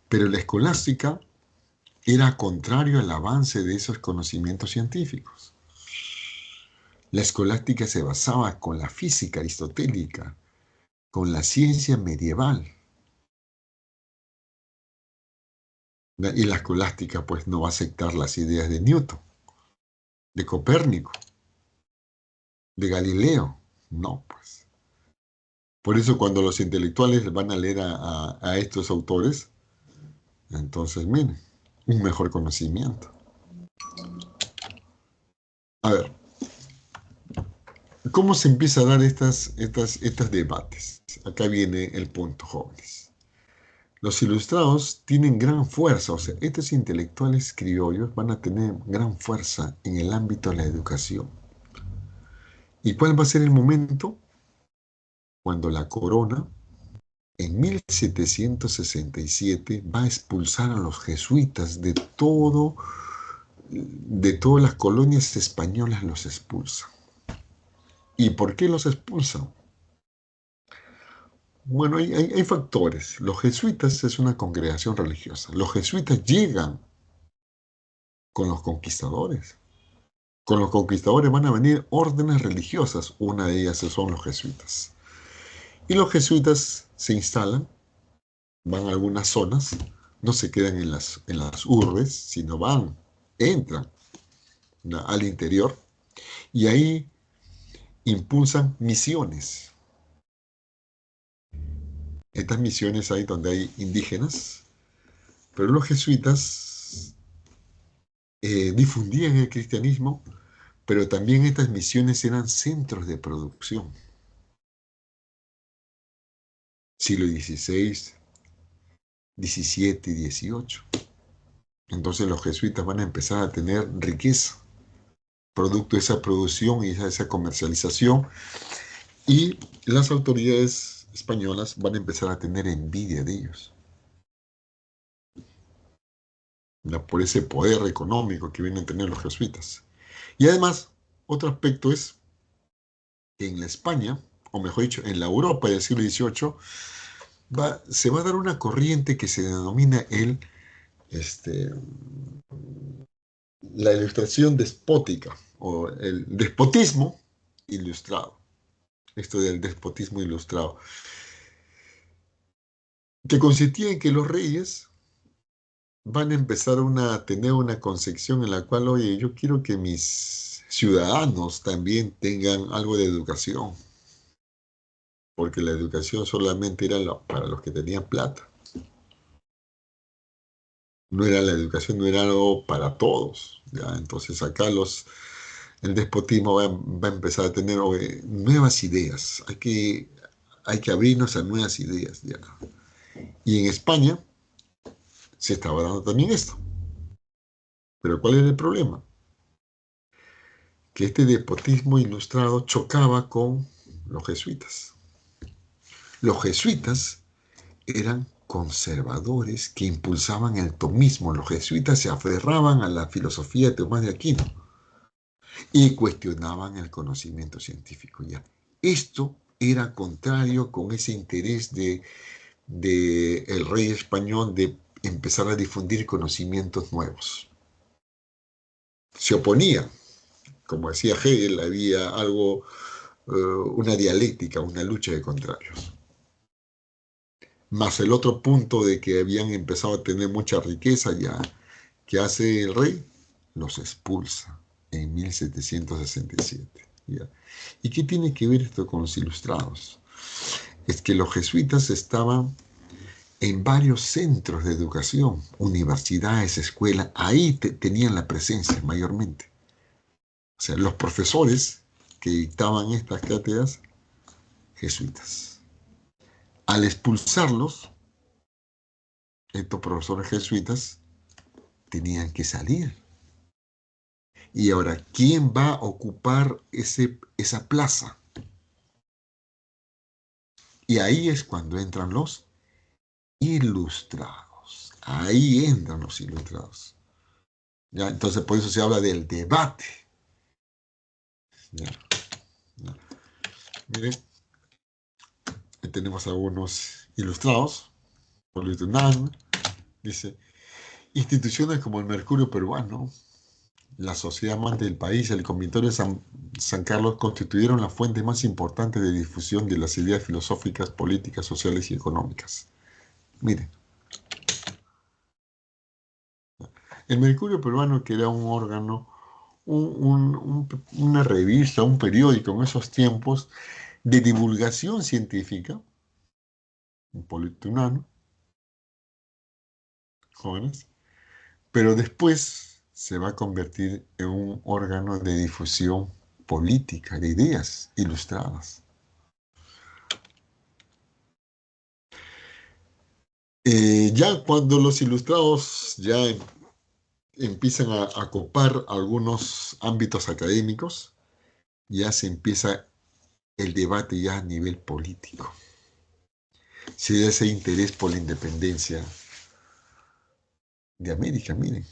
Pero la escolástica era contrario al avance de esos conocimientos científicos. La escolástica se basaba con la física aristotélica, con la ciencia medieval. Y la escolástica pues no va a aceptar las ideas de Newton, de Copérnico, de Galileo. No, pues. Por eso cuando los intelectuales van a leer a estos autores, entonces miren, un mejor conocimiento. A ver, ¿cómo se empieza a dar estos debates? Acá viene el punto, jóvenes. Los ilustrados tienen gran fuerza, o sea, estos intelectuales criollos van a tener gran fuerza en el ámbito de la educación. ¿Y cuál va a ser el momento? Cuando la corona, en 1767, va a expulsar a los jesuitas de todas las colonias españolas los expulsa. ¿Y por qué los expulsan? Bueno, hay factores. Los jesuitas es una congregación religiosa. Los jesuitas llegan con los conquistadores. Con los conquistadores van a venir órdenes religiosas. Una de ellas son los jesuitas. Y los jesuitas se instalan, van a algunas zonas, no se quedan en las urbes, sino entran al interior y ahí impulsan misiones. Estas misiones hay donde hay indígenas, pero los jesuitas difundían el cristianismo, pero también estas misiones eran centros de producción. Siglo XVI, XVII y XVIII. Entonces los jesuitas van a empezar a tener riqueza, producto de esa producción y esa comercialización, y las autoridades españolas van a empezar a tener envidia de ellos, ¿no? Por ese poder económico que vienen a tener los jesuitas. Y además, otro aspecto es que en la España, o mejor dicho, en la Europa del siglo XVIII, se va a dar una corriente que se denomina este, la ilustración despótica o el despotismo ilustrado. Esto del despotismo ilustrado, que consistía en que los reyes van a empezar a tener una concepción en la cual, oye, yo quiero que mis ciudadanos también tengan algo de educación, porque la educación solamente era para los que tenían plata. No era la educación, no era algo para todos. ¿Ya? Entonces acá el despotismo va a empezar a tener nuevas ideas. Hay que abrirnos a nuevas ideas. ¿Ya? Y en España se estaba dando también esto. Pero ¿cuál era el problema? Que este despotismo ilustrado chocaba con los jesuitas. Los jesuitas eran conservadores que impulsaban el tomismo. Los jesuitas se aferraban a la filosofía de Tomás de Aquino y cuestionaban el conocimiento científico. Ya. Esto era contrario con ese interés de el rey español de empezar a difundir conocimientos nuevos. Se oponía, como decía Hegel, había una dialéctica, una lucha de contrarios. Más el otro punto de que habían empezado a tener mucha riqueza ya, que hace el rey, los expulsa en 1767. ¿Ya? ¿Y qué tiene que ver esto con los ilustrados? Es que los jesuitas estaban en varios centros de educación, universidades, escuelas, ahí tenían la presencia mayormente. O sea, los profesores que dictaban estas cátedras, jesuitas. Al expulsarlos, estos profesores jesuitas tenían que salir. Y ahora, ¿quién va a ocupar esa plaza? Y ahí es cuando entran los ilustrados. Ahí entran los ilustrados. ¿Ya? Entonces, por eso se habla del debate. ¿Ya? ¿Ya? Miren, ahí tenemos algunos ilustrados. Por Luis Dunán, dice, instituciones como el Mercurio Peruano, la Sociedad Amante del País, el Convitorio de San Carlos constituyeron las fuentes más importantes de difusión de las ideas filosóficas, políticas, sociales y económicas. Miren, el Mercurio Peruano, que era un órgano, una revista, un periódico en esos tiempos de divulgación científica, un politunano, jóvenes, pero después se va a convertir en un órgano de difusión política, de ideas ilustradas. Ya cuando los ilustrados ya empiezan a copar algunos ámbitos académicos, ya se empieza el debate ya a nivel político. Se da ese interés por la independencia de América, miren.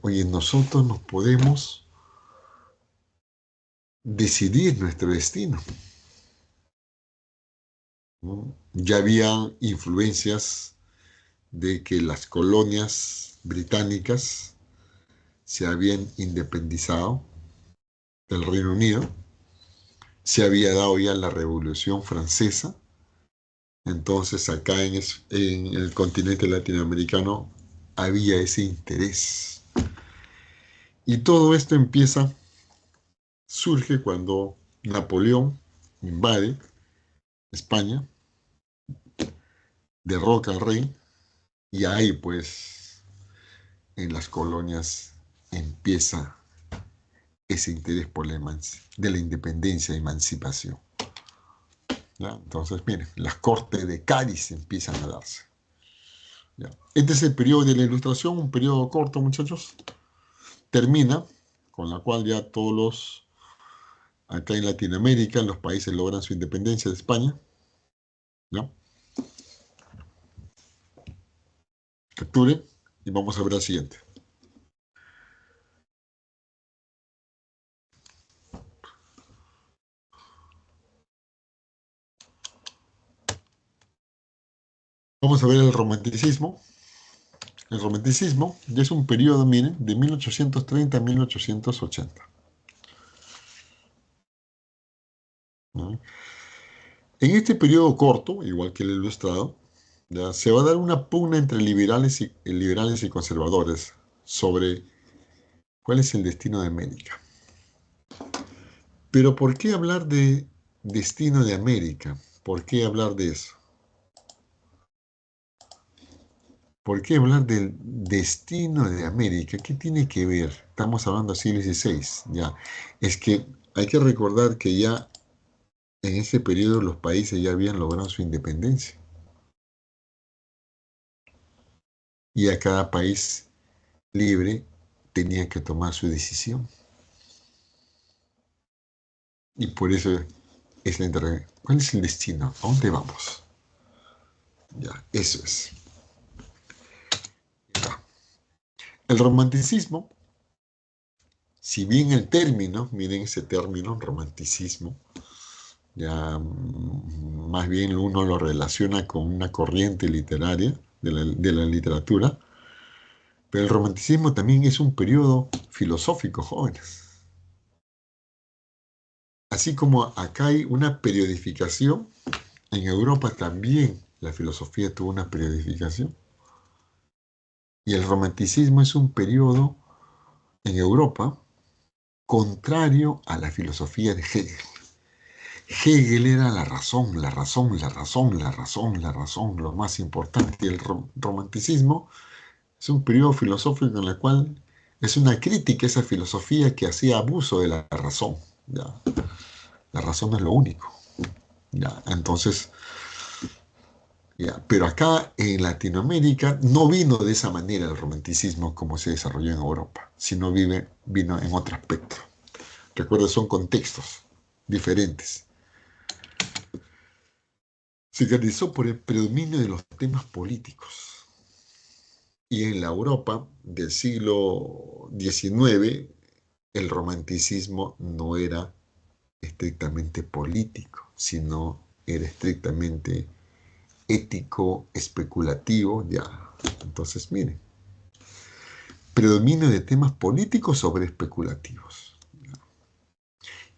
Oye, nosotros nos podemos decidir nuestro destino. ¿No? Ya había influencias de que las colonias británicas se habían independizado del Reino Unido, se había dado ya la Revolución Francesa, entonces acá en el continente latinoamericano había ese interés. Y todo esto surge cuando Napoleón invade España, derroca al rey, y ahí pues en las colonias empieza ese interés por de la independencia e emancipación. ¿Ya? Entonces, miren, las cortes de Cádiz empiezan a darse. ¿Ya? Este es el periodo de la Ilustración, un periodo corto, muchachos. Termina, con la cual ya acá en Latinoamérica, los países logran su independencia de España. ¿Ya? Capturen y vamos a ver al siguiente. Vamos a ver el romanticismo. El romanticismo ya es un periodo, miren, de 1830 a 1880. ¿No? En este periodo corto, igual que el ilustrado, ya se va a dar una pugna entre liberales y conservadores sobre cuál es el destino de América. Pero ¿por qué hablar de destino de América? ¿Por qué hablar de eso? ¿Por qué hablar del destino de América? ¿Qué tiene que ver? Estamos hablando del siglo XVI, ya. Es que hay que recordar que ya en ese periodo los países ya habían logrado su independencia y a cada país libre tenía que tomar su decisión. Y por eso es la interrogante. ¿Cuál es el destino? ¿A dónde vamos? Ya, eso es. Ya. El romanticismo, si bien el término, miren ese término, romanticismo, ya más bien uno lo relaciona con una corriente literaria de la literatura, pero el romanticismo también es un periodo filosófico, jóvenes. Así como acá hay una periodificación, en Europa también la filosofía tuvo una periodificación. Y el romanticismo es un periodo en Europa contrario a la filosofía de Hegel. Hegel era la razón, la razón, la razón, la razón, la razón, lo más importante. Y el romanticismo es un periodo filosófico en el cual es una crítica a esa filosofía que hacía abuso de la razón. ¿Ya? La razón no es lo único. ¿Ya? Entonces, ¿ya? Pero acá en Latinoamérica no vino de esa manera el romanticismo como se desarrolló en Europa, sino vino en otro aspecto. Recuerda, son contextos diferentes. Se caracterizó por el predominio de los temas políticos. Y en la Europa del siglo XIX, el romanticismo no era estrictamente político, sino era estrictamente ético, especulativo, ya. Entonces, miren, predominio de temas políticos sobre especulativos.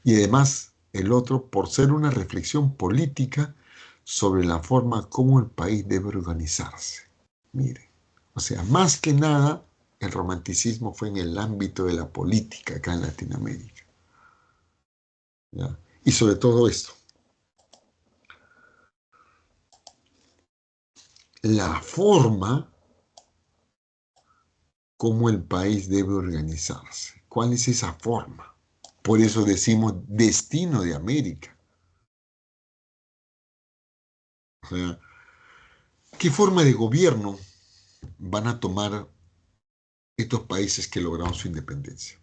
Y además, el otro, por ser una reflexión política sobre la forma como el país debe organizarse. Miren, o sea, más que nada, el romanticismo fue en el ámbito de la política acá en Latinoamérica. ¿Ya? Y sobre todo esto, la forma como el país debe organizarse. ¿Cuál es esa forma? Por eso decimos destino de América. O sea, ¿qué forma de gobierno van a tomar estos países que lograron su independencia?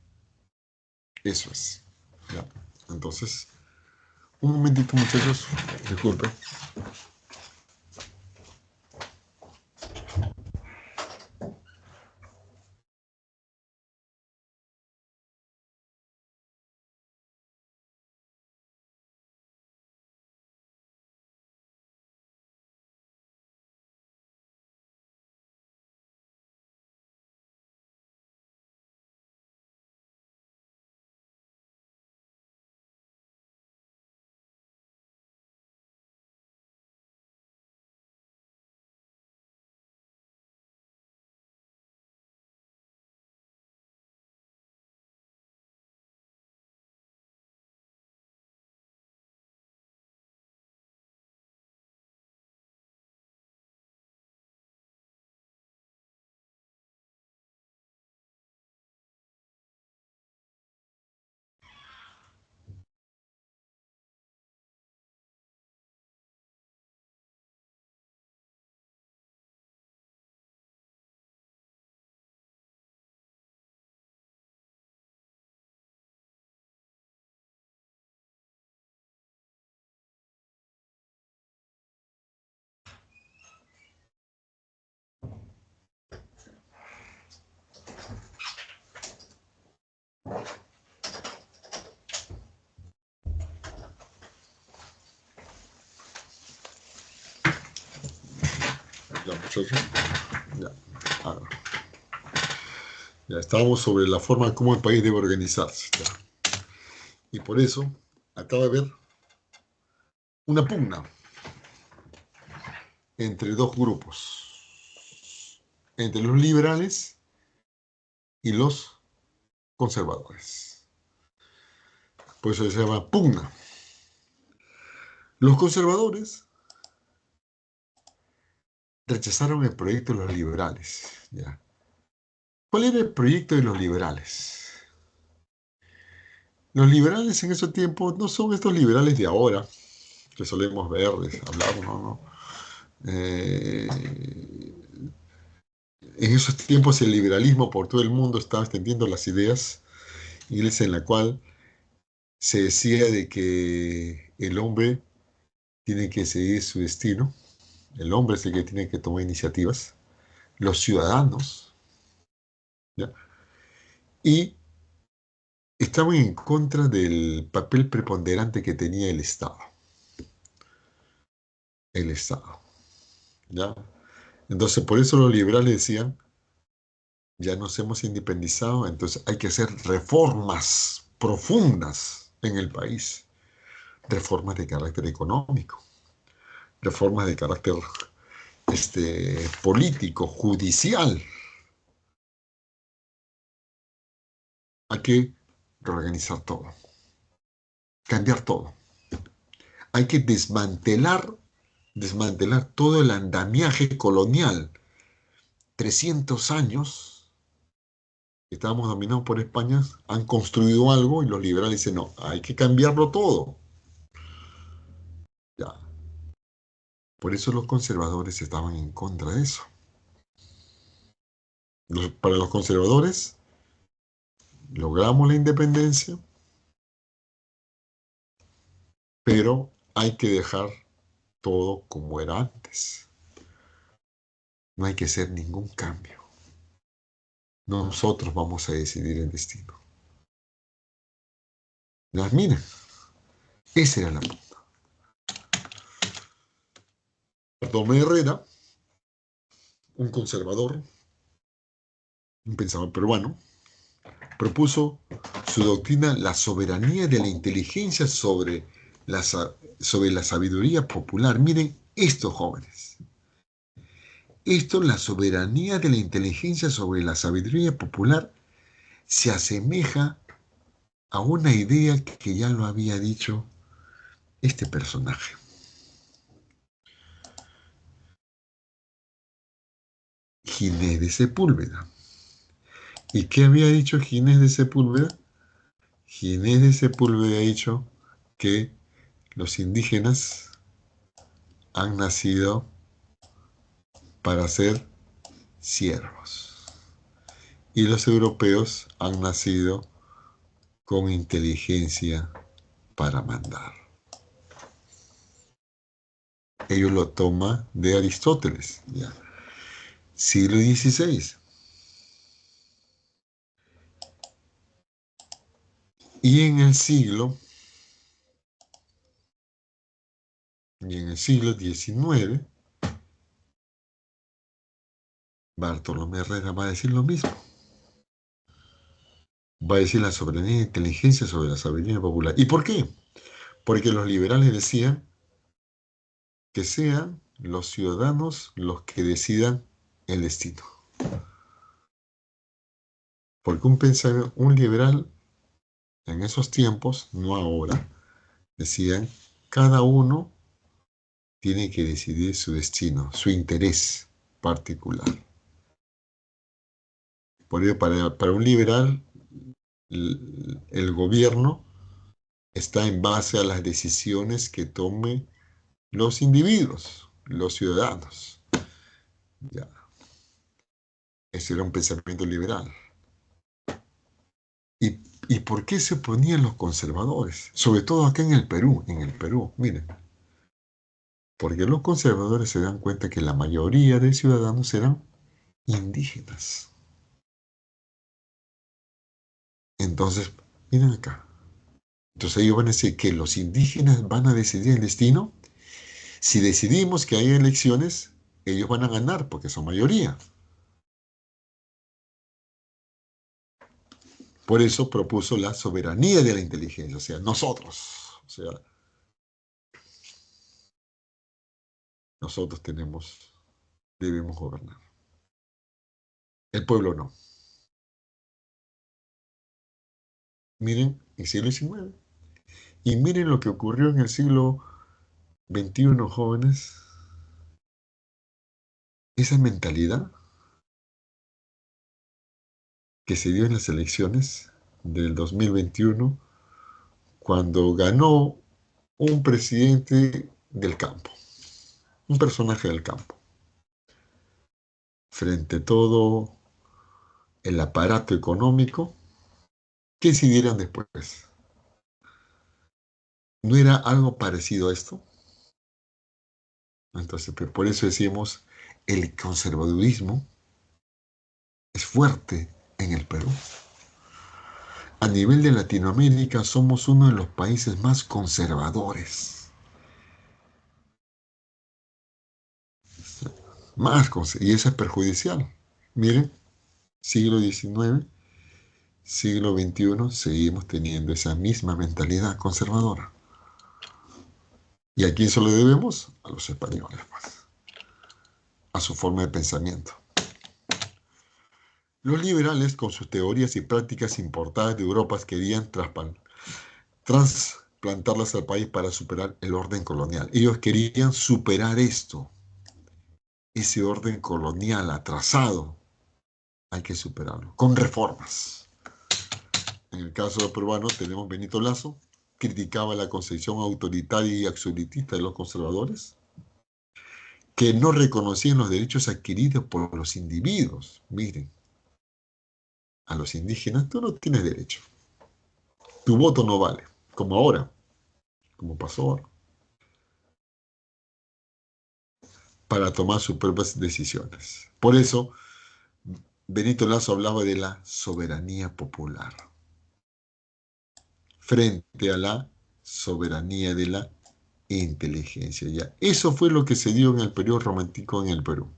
Eso es. ¿Ya? Entonces, un momentito, muchachos. Disculpen. Ya, muchachos. Ya. A ver. Ya estábamos sobre la forma en cómo el país debe organizarse. Ya. Y por eso acaba de haber una pugna entre dos grupos, entre los liberales y los conservadores. Por eso se llama pugna. Los conservadores rechazaron el proyecto de los liberales. ¿Ya? ¿Cuál era el proyecto de los liberales? Los liberales en ese tiempo no son estos liberales de ahora, que solemos ver, hablar, no, no. Eh, en esos tiempos el liberalismo por todo el mundo estaba extendiendo las ideas, iglesia en la cual se decía de que el hombre tiene que seguir su destino, el hombre es el que tiene que tomar iniciativas, los ciudadanos, ¿ya? Y estaban en contra del papel preponderante que tenía el Estado, ¿ya? Entonces, por eso los liberales decían, ya nos hemos independizado, entonces hay que hacer reformas profundas en el país, reformas de carácter económico, reformas de carácter político, judicial. Hay que reorganizar todo, cambiar todo. Hay que desmantelar todo el andamiaje colonial. 300 años que estábamos dominados por España, han construido algo y los liberales dicen, no, hay que cambiarlo todo. Ya. Por eso los conservadores estaban en contra de eso. Para los conservadores, logramos la independencia, pero hay que dejar todo como era antes. No hay que hacer ningún cambio. Nosotros vamos a decidir el destino. Las minas, esa era la punta. Bartolomé Herrera, un conservador, un pensador peruano, propuso su doctrina la soberanía de la inteligencia sobre la sabiduría popular. Miren esto, jóvenes. Esto, la soberanía de la inteligencia sobre la sabiduría popular, se asemeja a una idea que ya lo había dicho este personaje. Ginés de Sepúlveda. ¿Y qué había dicho Ginés de Sepúlveda? Ginés de Sepúlveda ha dicho que los indígenas han nacido para ser siervos y los europeos han nacido con inteligencia para mandar. Ellos lo toman de Aristóteles, ya. Siglo XVI. Y en el siglo XIX, Bartolomé Herrera va a decir lo mismo. Va a decir la soberanía de inteligencia sobre la sabiduría popular. ¿Y por qué? Porque los liberales decían que sean los ciudadanos los que decidan el destino. Porque un liberal en esos tiempos, no ahora, decían, cada uno tiene que decidir su destino, su interés particular. Por ello, para un liberal, el gobierno está en base a las decisiones que tomen los individuos, los ciudadanos. Ya. Ese era un pensamiento liberal. ¿Y por qué se oponían los conservadores? Sobre todo acá en el Perú, miren. Porque los conservadores se dan cuenta que la mayoría de ciudadanos eran indígenas. Entonces, miren acá. Entonces ellos van a decir que los indígenas van a decidir el destino. Si decidimos que hay elecciones, ellos van a ganar porque son mayoría. Por eso propuso la soberanía de la inteligencia, o sea, nosotros. O sea, nosotros debemos gobernar. El pueblo no. Miren el siglo XIX. Y miren lo que ocurrió en el siglo XXI, jóvenes. Esa mentalidad que se dio en las elecciones del 2021 cuando ganó un presidente del campo, un personaje del campo, frente a todo el aparato económico. ¿Qué decidieron después? ¿No era algo parecido a esto? Entonces, pues, por eso decimos, el conservadurismo es fuerte en el Perú. A nivel de Latinoamérica somos uno de los países más conservadores. Y eso es perjudicial. Miren, siglo XIX, siglo XXI, seguimos teniendo esa misma mentalidad conservadora. ¿Y a quién se lo debemos? A los españoles, pues, a su forma de pensamiento. Los liberales, con sus teorías y prácticas importadas de Europa, querían trasplantarlas al país para superar el orden colonial. Ellos querían superar ese orden colonial atrasado. Hay que superarlo, con reformas. En el caso peruano tenemos Benito Lazo, criticaba la concepción autoritaria y absolutista de los conservadores, que no reconocían los derechos adquiridos por los individuos. Miren, a los indígenas tú no tienes derecho. Tu voto no vale, como ahora, como pasó ahora, para tomar sus propias decisiones. Por eso, Benito Lazo hablaba de la soberanía popular frente a la soberanía de la inteligencia. Ya. Eso fue lo que se dio en el periodo romántico en el Perú,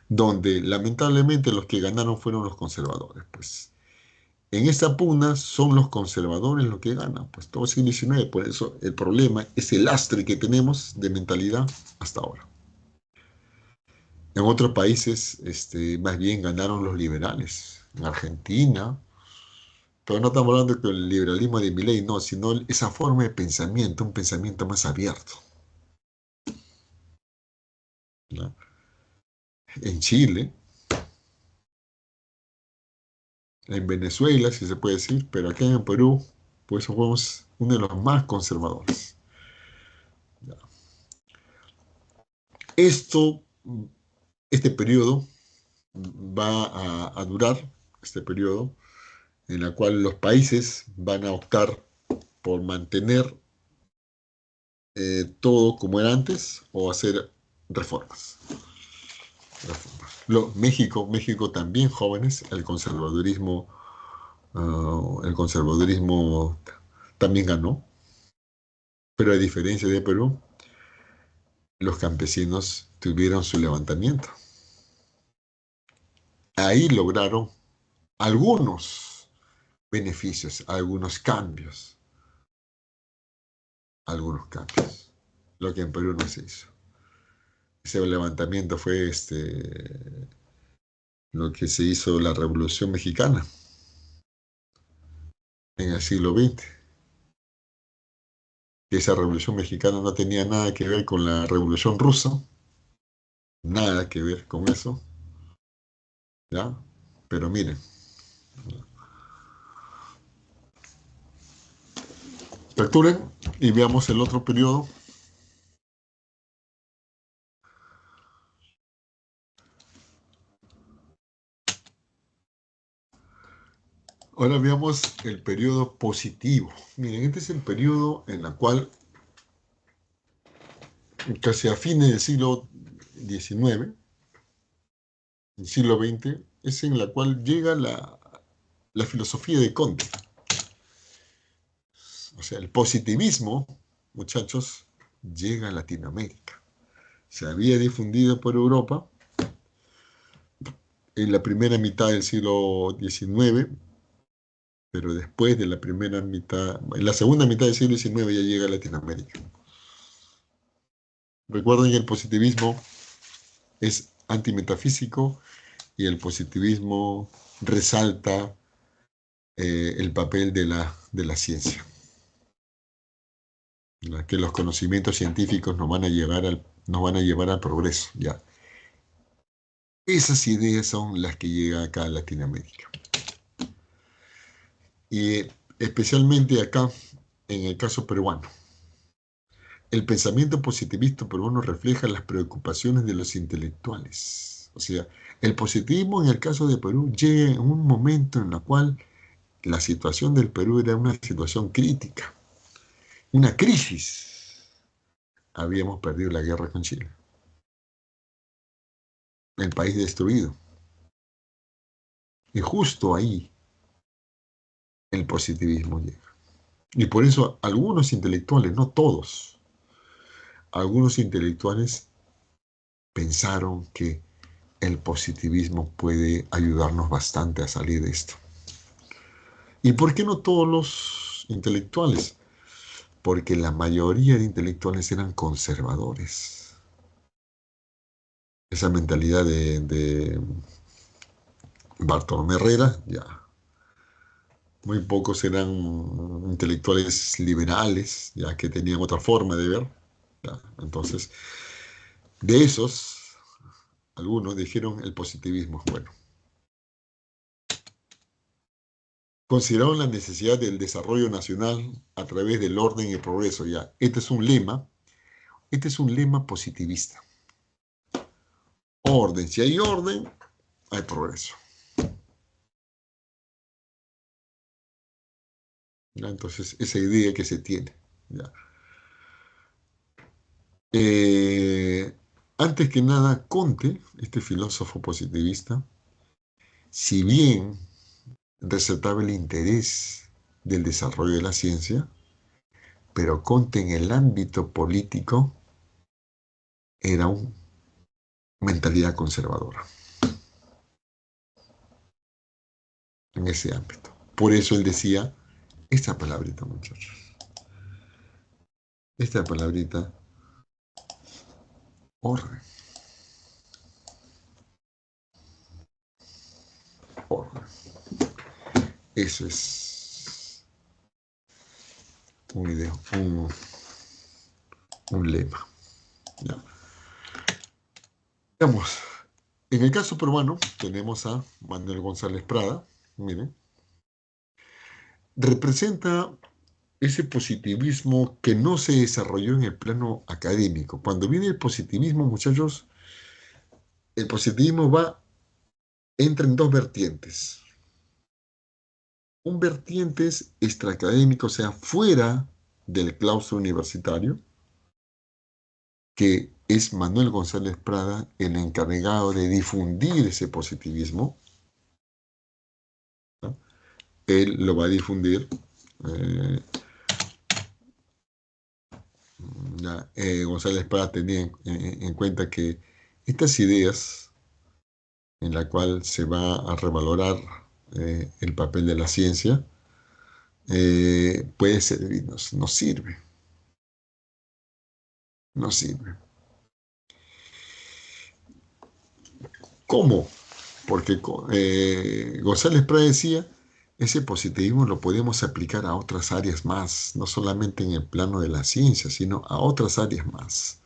donde lamentablemente los que ganaron fueron los conservadores. Pues en esta pugna son los conservadores los que ganan, pues todo el siglo XIX. Por eso el problema es el lastre que tenemos de mentalidad hasta ahora. En otros países, más bien ganaron los liberales. En Argentina, pero no estamos hablando del liberalismo de Milei, no, sino esa forma de pensamiento, un pensamiento más abierto, ¿no? En Chile, en Venezuela, si se puede decir, pero acá en Perú, pues somos uno de los más conservadores. Esto, este periodo va a durar, este periodo, en el cual los países van a optar por mantener todo como era antes o hacer reformas. México también, jóvenes, el conservadurismo también ganó, pero a diferencia de Perú, los campesinos tuvieron su levantamiento. Ahí lograron algunos beneficios, algunos cambios, lo que en Perú no se hizo. Ese levantamiento fue lo que se hizo la Revolución Mexicana en el siglo XX. Que esa Revolución Mexicana no tenía nada que ver con la Revolución Rusa, nada que ver con eso, ¿ya? Pero miren, capturen y veamos el otro periodo. Ahora veamos el periodo positivo. Miren, este es el periodo en el cual, casi a fines del siglo XIX, el siglo XX, es en la cual llega la filosofía de Conte. O sea, el positivismo, muchachos, llega a Latinoamérica. se había difundido por Europa en la primera mitad del siglo XIX, pero después de la primera mitad, en la segunda mitad del siglo XIX ya llega a Latinoamérica. Recuerden que el positivismo es antimetafísico y el positivismo resalta el papel de la ciencia, que los conocimientos científicos nos van a llevar al progreso, ya. Esas ideas son las que llegan acá a Latinoamérica. Y especialmente acá, en el caso peruano. El pensamiento positivista peruano refleja las preocupaciones de los intelectuales. O sea, el positivismo en el caso de Perú llega en un momento en el cual la situación del Perú era una situación crítica, una crisis. Habíamos perdido la guerra con Chile, el país destruido. Y justo ahí el positivismo llega. Y por eso algunos intelectuales, no todos, algunos intelectuales pensaron que el positivismo puede ayudarnos bastante a salir de esto. ¿Y por qué no todos los intelectuales? Porque la mayoría de intelectuales eran conservadores. Esa mentalidad de Bartolomé Herrera, ya. Muy pocos eran intelectuales liberales, ya que tenían otra forma de ver. Ya. Entonces, de esos, algunos dijeron el positivismo es bueno. Consideraron la necesidad del desarrollo nacional a través del orden y el progreso. Ya, este es un lema positivista. Orden, si hay orden, hay progreso. ¿Ya? Entonces, esa idea que se tiene. ¿Ya? Eh, Antes que nada, Comte, este filósofo positivista, si bien resaltaba el interés del desarrollo de la ciencia, pero Comte en el ámbito político era una mentalidad conservadora en ese ámbito. Por eso él decía esta palabrita, muchachos, esta palabrita, orden, orden. Eso es un, idea, un lema. ¿Ya? Veamos, en el caso peruano tenemos a Manuel González Prada, miren, representa ese positivismo que no se desarrolló en el plano académico. Cuando viene el positivismo, muchachos, el positivismo entra en dos vertientes. Un vertiente es extraacadémico, o sea, fuera del claustro universitario, que es Manuel González Prada el encargado de difundir ese positivismo. ¿No? Él lo va a difundir. eh, González Prada tenía en cuenta que estas ideas en la cual se va a revalorar el papel de la ciencia, puede servir, no sirve, no sirve. ¿Cómo? Porque González Prada decía, ese positivismo lo podemos aplicar a otras áreas más, no solamente en el plano de la ciencia, sino a otras áreas más.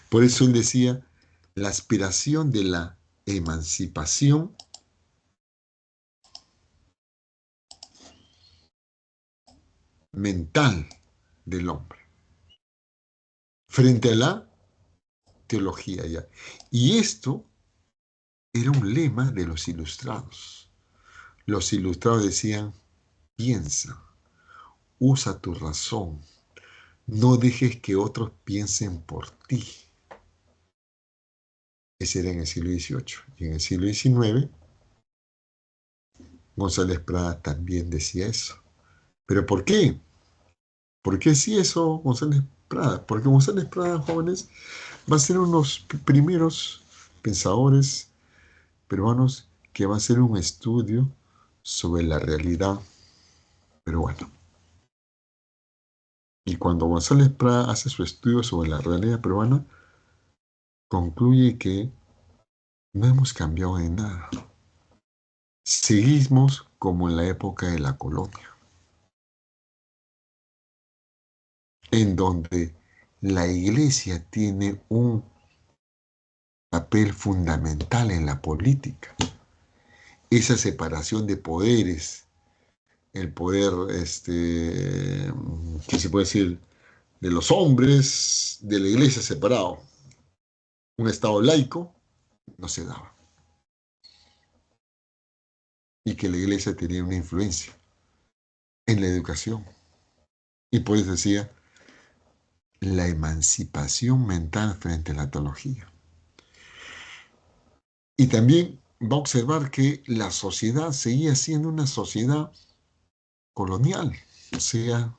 Por eso él decía, la aspiración de la emancipación mental del hombre frente a la teología ya. Y esto era un lema de los ilustrados. Los ilustrados decían, piensa, usa tu razón, no dejes que otros piensen por ti. Ese era en el siglo XVIII. Y en el siglo XIX, González Prada también decía eso. ¿Pero por qué? ¿Por qué sí eso González Prada? Porque González Prada, jóvenes, Va a ser unos primeros pensadores peruanos que va a hacer un estudio sobre la realidad peruana. Y cuando González Prada hace su estudio sobre la realidad peruana, concluye que no hemos cambiado en nada. Seguimos como en la época de la colonia, en donde la iglesia tiene un papel fundamental en la política. Esa separación de poderes, el poder, ¿qué se puede decir? De los hombres, de la iglesia separado. Un estado laico no se daba. Y que la iglesia tenía una influencia en la educación. Y por eso decía, la emancipación mental frente a la teología. Y también va a observar que la sociedad seguía siendo una sociedad colonial. O sea,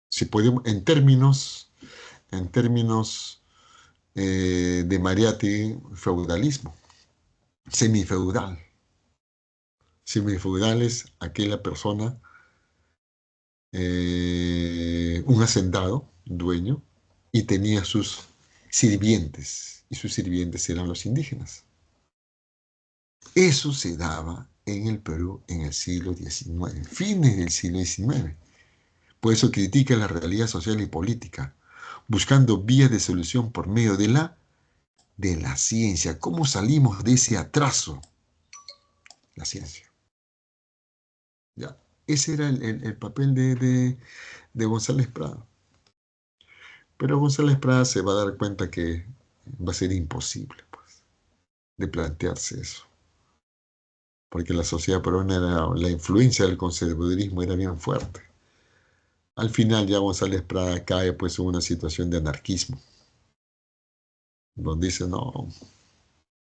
si podemos, en términos de Mariátegui, feudalismo, semifeudal. Semifeudal es aquella persona, un hacendado, dueño, y tenía sus sirvientes, y sus sirvientes eran los indígenas. Eso se daba en el Perú en el siglo XIX, fines del siglo XIX. Por eso critica la realidad social y política, buscando vías de solución por medio de la ciencia. ¿Cómo salimos de ese atraso? La ciencia. ¿Ya? Ese era el papel de González Prada. Pero González Prada se va a dar cuenta que va a ser imposible, pues, de plantearse eso. Porque la sociedad peruana, la influencia del conservadurismo era bien fuerte. Al final ya González Prada cae pues en una situación de anarquismo, donde dice, no,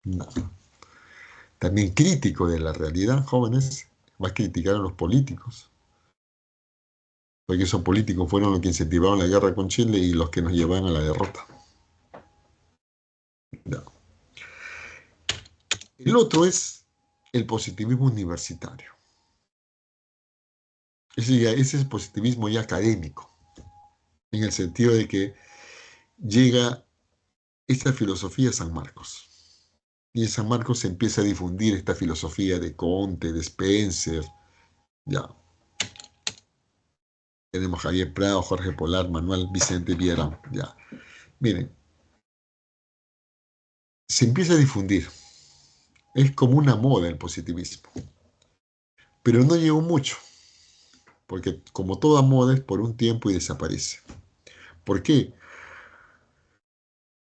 nada. También crítico de la realidad, jóvenes, va a criticar a los políticos, porque esos políticos fueron los que incentivaron la guerra con Chile y los que nos llevaron a la derrota. Ya. El otro es el positivismo universitario. Ese es el positivismo ya académico, en el sentido de que llega esta filosofía a San Marcos. Y en San Marcos se empieza a difundir esta filosofía de Comte, de Spencer, ya. Tenemos Javier Prado, Jorge Polar, Manuel Vicente Viera, ya. Miren, se empieza a difundir. Es como una moda el positivismo. Pero no llegó mucho, porque como toda moda es por un tiempo y desaparece. ¿Por qué?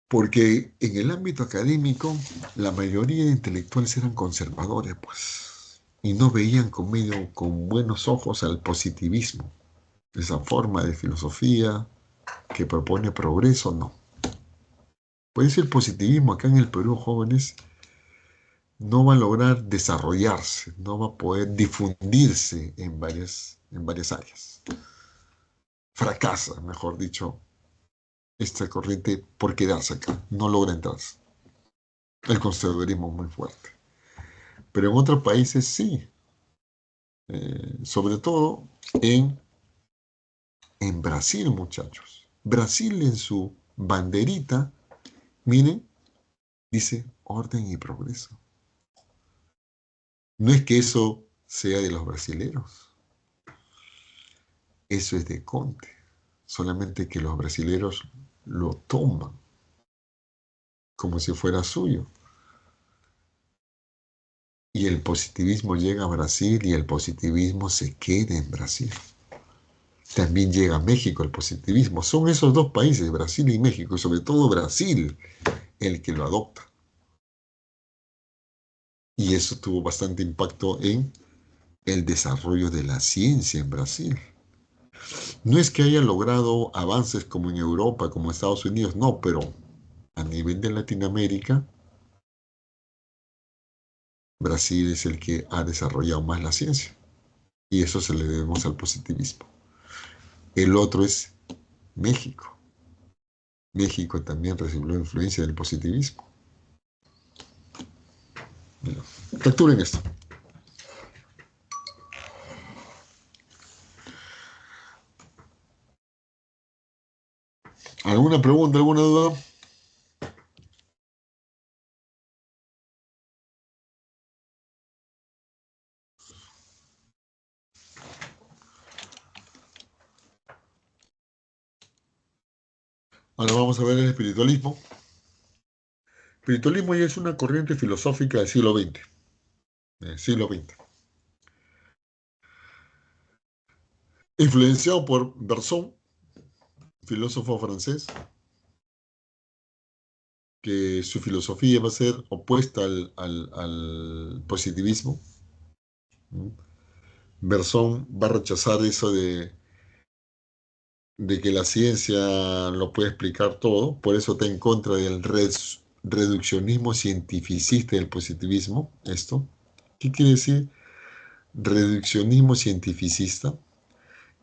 Porque en el ámbito académico la mayoría de intelectuales eran conservadores, pues, y no veían con buenos ojos al positivismo, esa forma de filosofía que propone progreso, no. Por eso el positivismo acá en el Perú, jóvenes, no va a lograr desarrollarse, no va a poder difundirse en varias áreas. Fracasa, mejor dicho, esta corriente por quedarse acá, no logra entrarse. El conservadurismo es muy fuerte. Pero en otros países sí, sobre todo en Brasil, muchachos. Brasil en su banderita, miren, dice orden y progreso. No es que eso sea de los brasileros, eso es de Conte, solamente que los brasileros lo toman como si fuera suyo. Y el positivismo llega a Brasil y el positivismo se queda en Brasil. También llega a México el positivismo. Son esos dos países, Brasil y México, y sobre todo Brasil, el que lo adopta. Y eso tuvo bastante impacto en el desarrollo de la ciencia en Brasil. No es que haya logrado avances como en Europa, como en Estados Unidos, no, pero a nivel de Latinoamérica, Brasil es el que ha desarrollado más la ciencia. Y eso se le debemos al positivismo. El otro es México. México también recibió influencia del positivismo. Mira, capturen esto. ¿Alguna pregunta, alguna duda? Ahora vamos a ver el espiritualismo. El espiritualismo ya es una corriente filosófica del siglo XX. Siglo XX. Influenciado por Bergson, filósofo francés, que su filosofía va a ser opuesta al positivismo. ¿Mm? Bergson va a rechazar eso de que la ciencia lo puede explicar todo, por eso está en contra del reduccionismo cientificista y del positivismo. Esto, ¿qué quiere decir reduccionismo cientificista?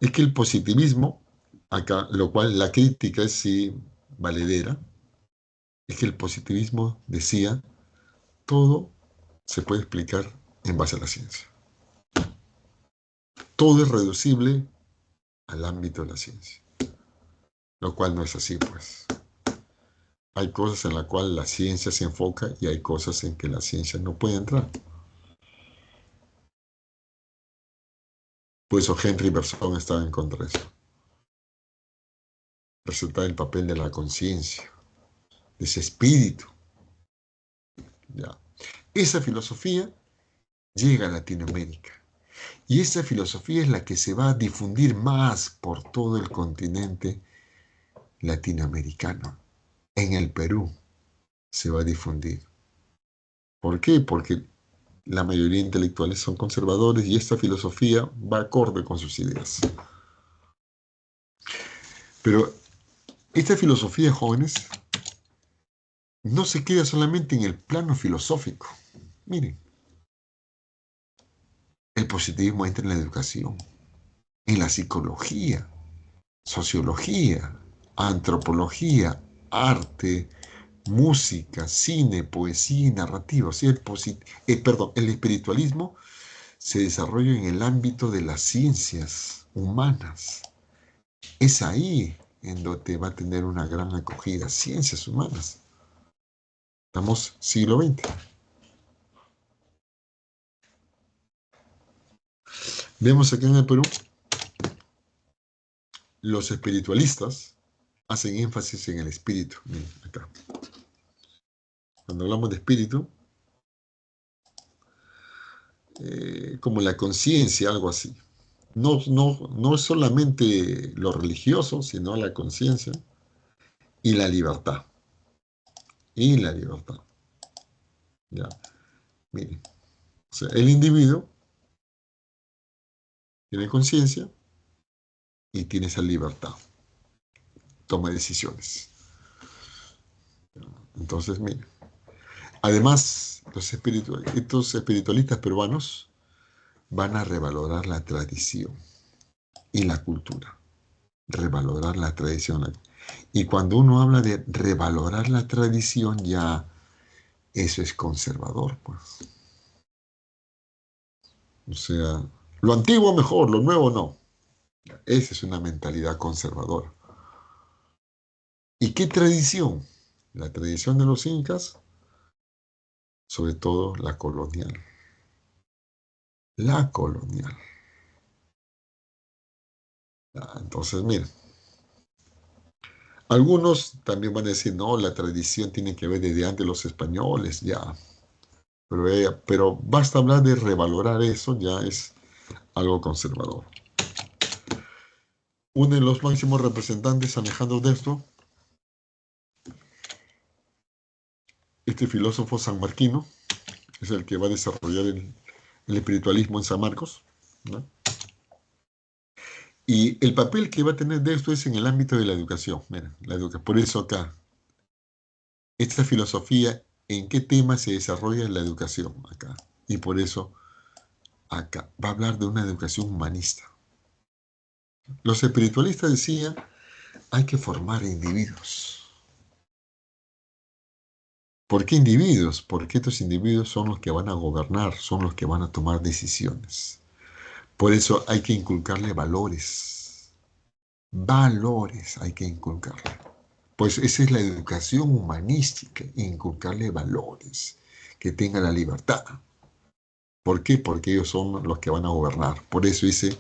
Es que el positivismo, acá, lo cual la crítica es sí valedera, es que el positivismo decía todo se puede explicar en base a la ciencia. Todo es reducible al ámbito de la ciencia, lo cual no es así, pues. Hay cosas en las cuales la ciencia se enfoca y hay cosas en que la ciencia no puede entrar. Por eso Henry Bergson estaba en contra de eso. Resaltar el papel de la conciencia, de ese espíritu. ¿Ya? Esa filosofía llega a Latinoamérica. Y esa filosofía es la que se va a difundir más por todo el continente latinoamericano. En el Perú se va a difundir. ¿Por qué? Porque la mayoría de intelectuales son conservadores y esta filosofía va acorde con sus ideas. Pero esta filosofía, jóvenes, no se queda solamente en el plano filosófico. Miren, el positivismo entra en la educación, en la psicología, sociología, antropología, arte, música, cine, poesía y narrativa. O sea, el espiritualismo se desarrolla en el ámbito de las ciencias humanas. Es ahí en donde va a tener una gran acogida, ciencias humanas. Estamos siglo XX. Vemos aquí en el Perú, los espiritualistas hacen énfasis en el espíritu. Miren, acá. Cuando hablamos de espíritu, como la conciencia, algo así. No es solamente lo religioso, sino la conciencia y la libertad. Y la libertad. Ya, miren. O sea, el individuo tiene conciencia y tiene esa libertad. Toma decisiones. Entonces, miren. Además, estos espiritualistas peruanos van a revalorar la tradición y la cultura. Revalorar la tradición. Y cuando uno habla de revalorar la tradición, ya eso es conservador, pues. O sea, lo antiguo mejor, lo nuevo no. Esa es una mentalidad conservadora. ¿Y qué tradición? La tradición de los incas, sobre todo la colonial. La colonial. Entonces, miren, algunos también van a decir, no, la tradición tiene que ver desde antes los españoles, ya. Pero basta hablar de revalorar eso, ya es algo conservador. Uno de los máximos representantes, Alejandro Destro, este filósofo sanmarquino, es el que va a desarrollar el espiritualismo en San Marcos, ¿no? Y el papel que va a tener Destro es en el ámbito de la educación. Mira, por eso acá, esta filosofía, ¿en qué tema se desarrolla en la educación acá? Y por eso acá va a hablar de una educación humanista. Los espiritualistas decían, hay que formar individuos. ¿Por qué individuos? Porque estos individuos son los que van a gobernar, son los que van a tomar decisiones. Por eso hay que inculcarle valores. Valores hay que inculcarle. Pues esa es la educación humanística, inculcarle valores, que tenga la libertad. ¿Por qué? Porque ellos son los que van a gobernar. Por eso dice,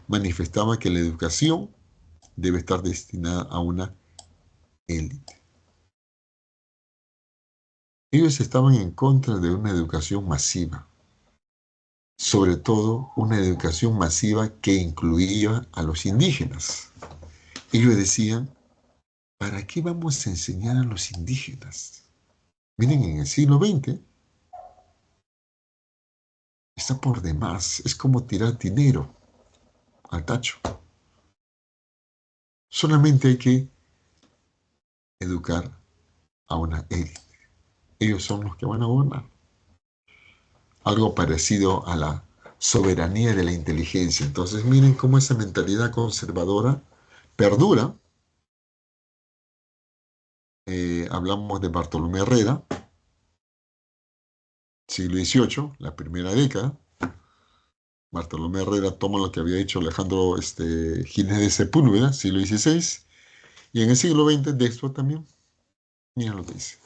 manifestaba que la educación debe estar destinada a una élite. Ellos estaban en contra de una educación masiva, sobre todo una educación masiva que incluía a los indígenas. Ellos decían, ¿para qué vamos a enseñar a los indígenas? Miren, en el siglo XX está por demás, es como tirar dinero al tacho. Solamente hay que educar a una élite. Ellos son los que van a gobernar. Algo parecido a la soberanía de la inteligencia. Entonces miren cómo esa mentalidad conservadora perdura. Hablamos de Bartolomé Herrera, siglo XVIII, la primera década. Bartolomé Herrera toma lo que había hecho Alejandro Gines de Sepúlveda, siglo XVI, y en el siglo XX Dexter también. Miren lo que dice.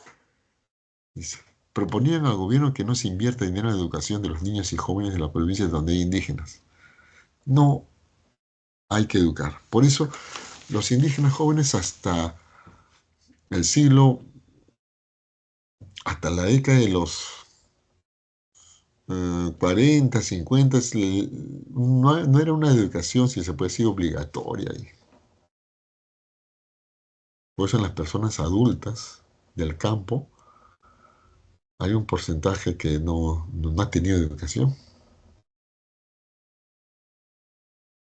Dice, proponían al gobierno que no se invierta dinero en la educación de los niños y jóvenes de las provincias donde hay indígenas. No hay que educar. Por eso, los indígenas jóvenes el siglo, hasta la década de los 40, 50, no era una educación, si se puede decir, obligatoria. Por eso en las personas adultas del campo hay un porcentaje que no ha tenido educación,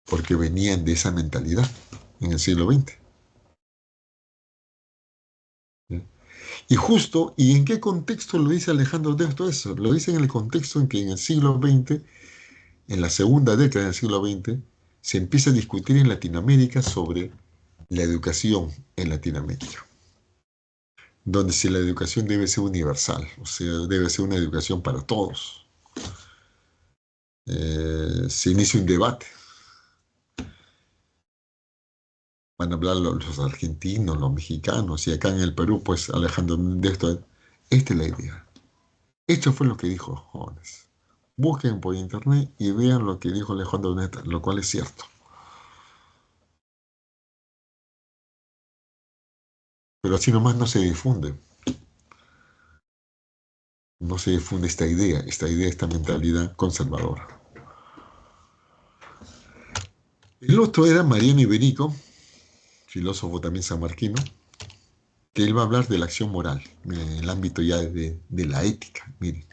porque venían de esa mentalidad en el siglo XX. ¿Sí? Y justo, ¿y en qué contexto lo dice Alejandro de todo eso? Lo dice en el contexto en que en el siglo XX, en la segunda década del siglo XX, se empieza a discutir en Latinoamérica sobre la educación en Latinoamérica, donde si la educación debe ser universal, o sea, debe ser una educación para todos. Se inicia un debate. Van a hablar los argentinos, los mexicanos, y acá en el Perú, pues Alejandro de esto, esta es la idea. Esto fue lo que dijo los jóvenes. Busquen por internet y vean lo que dijo Alejandro Neta, lo cual es cierto. Pero así nomás no se difunde. No se difunde esta idea, esta mentalidad conservadora. El otro era Mariano Iberico, filósofo también sanmarquino, que él va a hablar de la acción moral, miren, en el ámbito ya de la ética. Miren,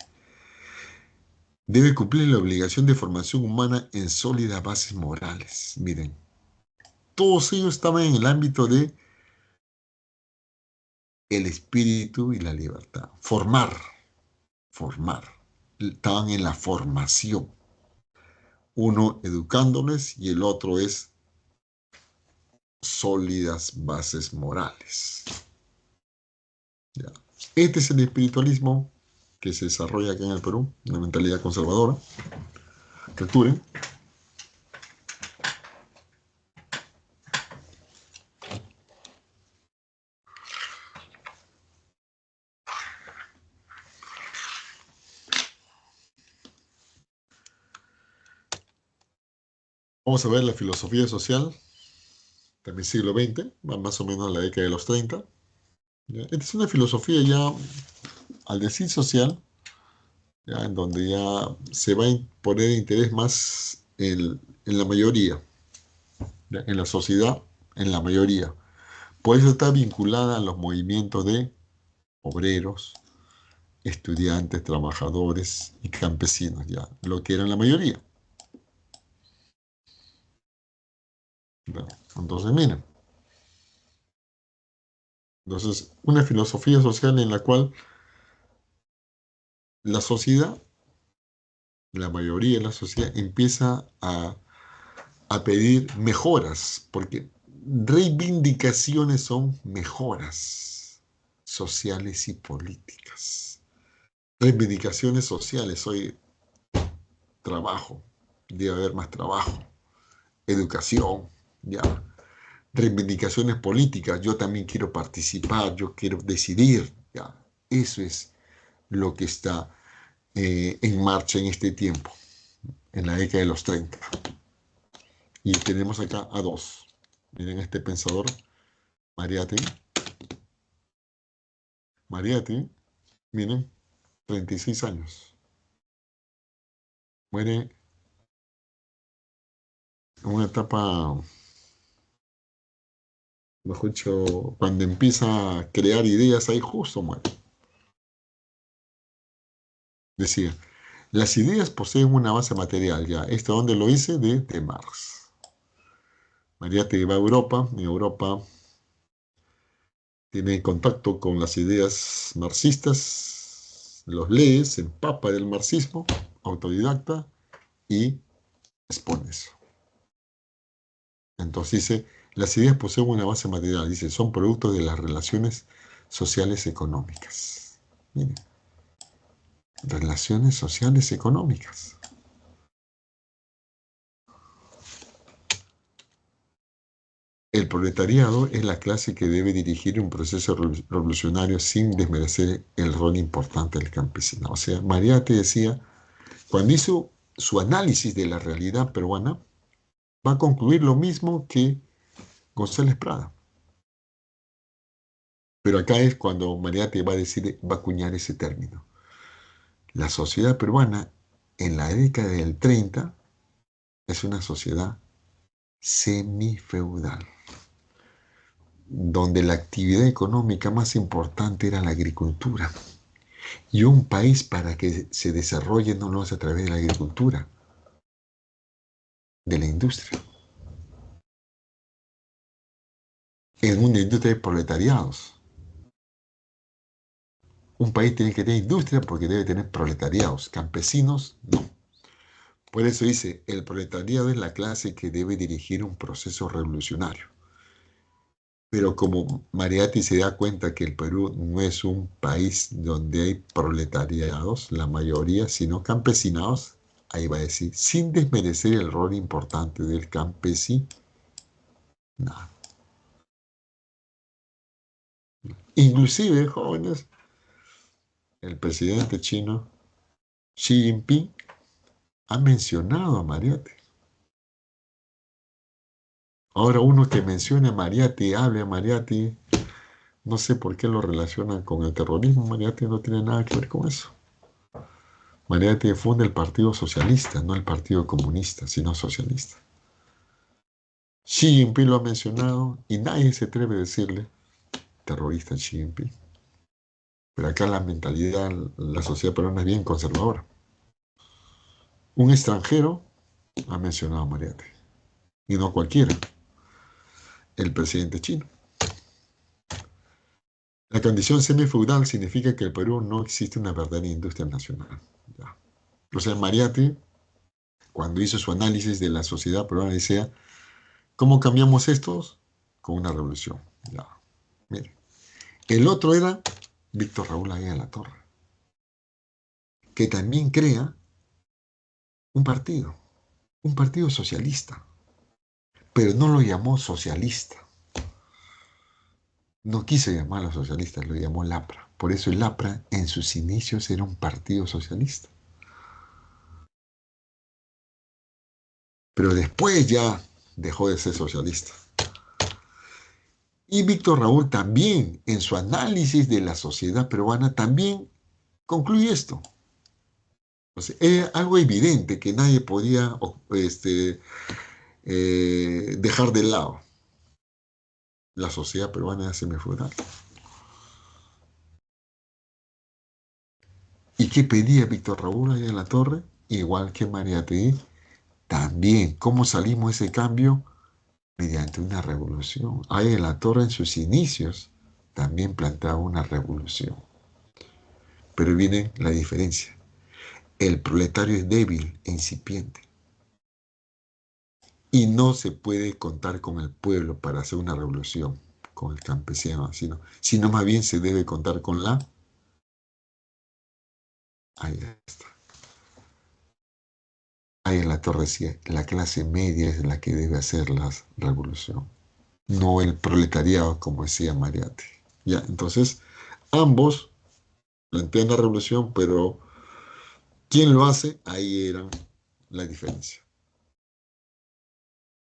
debe cumplir la obligación de formación humana en sólidas bases morales. Miren, todos ellos estaban en el ámbito de el espíritu y la libertad. Formar. Estaban en la formación. Uno educándoles y el otro es sólidas bases morales. ¿Ya? Este es el espiritualismo que se desarrolla acá en el Perú, una mentalidad conservadora. Capturen. Vamos a ver la filosofía social, también siglo XX, va más o menos en la década de los 30. ¿Ya? Esta es una filosofía ya, al decir social, ya, en donde ya se va a poner interés más en la mayoría, ¿ya? En la sociedad, en la mayoría. Por eso está vinculada a los movimientos de obreros, estudiantes, trabajadores y campesinos, ya, lo que eran la mayoría. ¿Ya? Entonces, miren, entonces, una filosofía social en la cual la sociedad, la mayoría de la sociedad, empieza a pedir mejoras, porque reivindicaciones son mejoras. sociales y políticas. Reivindicaciones sociales, hoy trabajo, debe haber más trabajo, educación, ya. Reivindicaciones políticas, yo también quiero participar, yo quiero decidir, ya. Eso es lo que está en marcha en este tiempo, en la década de los 30. Y tenemos acá a dos. Miren este pensador, Mariátegui. Mariátegui, miren, 36 años. Muere en una etapa, mejor dicho, cuando empieza a crear ideas, ahí justo muere. Decía, las ideas poseen una base material, ya. ¿Esto dónde lo hice? De Marx. Mariátegui va a Europa, en Europa tiene contacto con las ideas marxistas, los lee, se empapa del marxismo, autodidacta, y expone eso. Entonces dice, las ideas poseen una base material, dice, son productos de las relaciones sociales económicas. Miren, relaciones sociales económicas. El proletariado es la clase que debe dirigir un proceso revolucionario sin desmerecer el rol importante del campesino. O sea, Mariátegui decía, cuando hizo su análisis de la realidad peruana, va a concluir lo mismo que González Prada. Pero acá es cuando Mariátegui va a decir, va a acuñar ese término. La sociedad peruana en la década del 30 es una sociedad semifeudal, donde la actividad económica más importante era la agricultura. Y un país para que se desarrolle no lo hace a través de la agricultura, de la industria. En una industria de proletariados. Un país tiene que tener industria porque debe tener proletariados. Campesinos, no. Por eso dice, el proletariado es la clase que debe dirigir un proceso revolucionario. Pero como Mariátegui se da cuenta que el Perú no es un país donde hay proletariados, la mayoría, sino campesinados, ahí va a decir, sin desmerecer el rol importante del campesino. Inclusive, jóvenes, el presidente chino Xi Jinping ha mencionado a Mariátegui. Ahora uno que mencione a Mariátegui, hable a Mariátegui, no sé por qué lo relacionan con el terrorismo. Mariátegui no tiene nada que ver con eso. Mariátegui funda el Partido Socialista, no el Partido Comunista, sino socialista. Xi Jinping lo ha mencionado y nadie se atreve a decirle terrorista a Xi Jinping. Pero acá la mentalidad, la sociedad peruana es bien conservadora. Un extranjero ha mencionado a Mariátegui, y no cualquiera, el presidente chino. La condición semifeudal significa que en el Perú no existe una verdadera industria nacional. Ya. O sea, Mariátegui, cuando hizo su análisis de la sociedad peruana, decía, ¿cómo cambiamos estos? Con una revolución. Ya. Mire. El otro era Víctor Raúl Aguirre Latorre, que también crea un partido socialista, pero no lo llamó socialista. No quiso llamarlo socialista, lo llamó LAPRA. Por eso el LAPRA en sus inicios era un partido socialista. Pero después ya dejó de ser socialista. Y Víctor Raúl también, en su análisis de la sociedad peruana, también concluye esto. O sea, era algo evidente que nadie podía dejar de lado. La sociedad peruana es semifeudal. ¿Y qué pedía Víctor Raúl allá en la torre? Igual que Mariátegui, también. ¿Cómo salimos de ese cambio? Mediante una revolución. Ahí en la torre, en sus inicios, también planteaba una revolución. Pero viene la diferencia. El proletario es débil e incipiente. Y no se puede contar con el pueblo para hacer una revolución. con el campesino, sino más bien se debe contar con ahí está, ahí en la torre decía, la clase media es la que debe hacer la revolución, no el proletariado, como decía Mariate. Ya, entonces, ambos plantean la revolución, pero ¿quién lo hace? Ahí era la diferencia.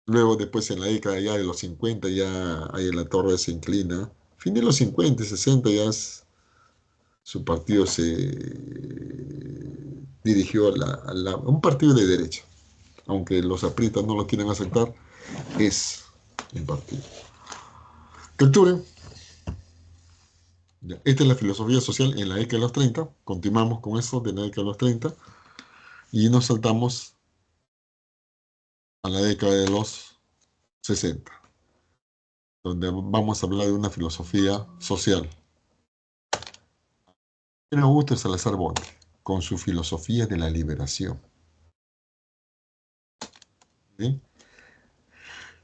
Luego, después, en la década ya de los 50 ya ahí en la torre se inclina. Fin de los 50 y 60 ya su partido se dirigió a un partido de derecha. Aunque los apristas no lo quieren aceptar, es un partido. Capturen. Ya, esta es la filosofía social en la década de los 30. Continuamos con eso de la década de los 30 y nos saltamos a la década de los 60, donde vamos a hablar de una filosofía social. Era Augusto Salazar Bonde, con su filosofía de la liberación. ¿Sí?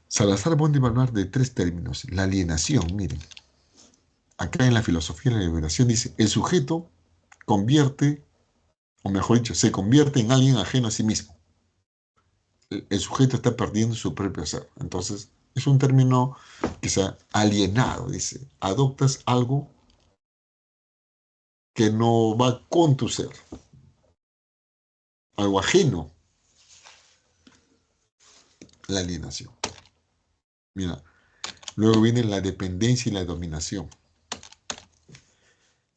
Salazar Bonde va a hablar de tres términos. La alienación, miren. Acá en la filosofía de la liberación dice, el sujeto convierte, o mejor dicho, se convierte en alguien ajeno a sí mismo. El sujeto está perdiendo su propio ser. Entonces, es un término que se ha alienado, dice. Adoptas algo que no va con tu ser, algo ajeno, la alienación. Mira, luego viene la dependencia y la dominación.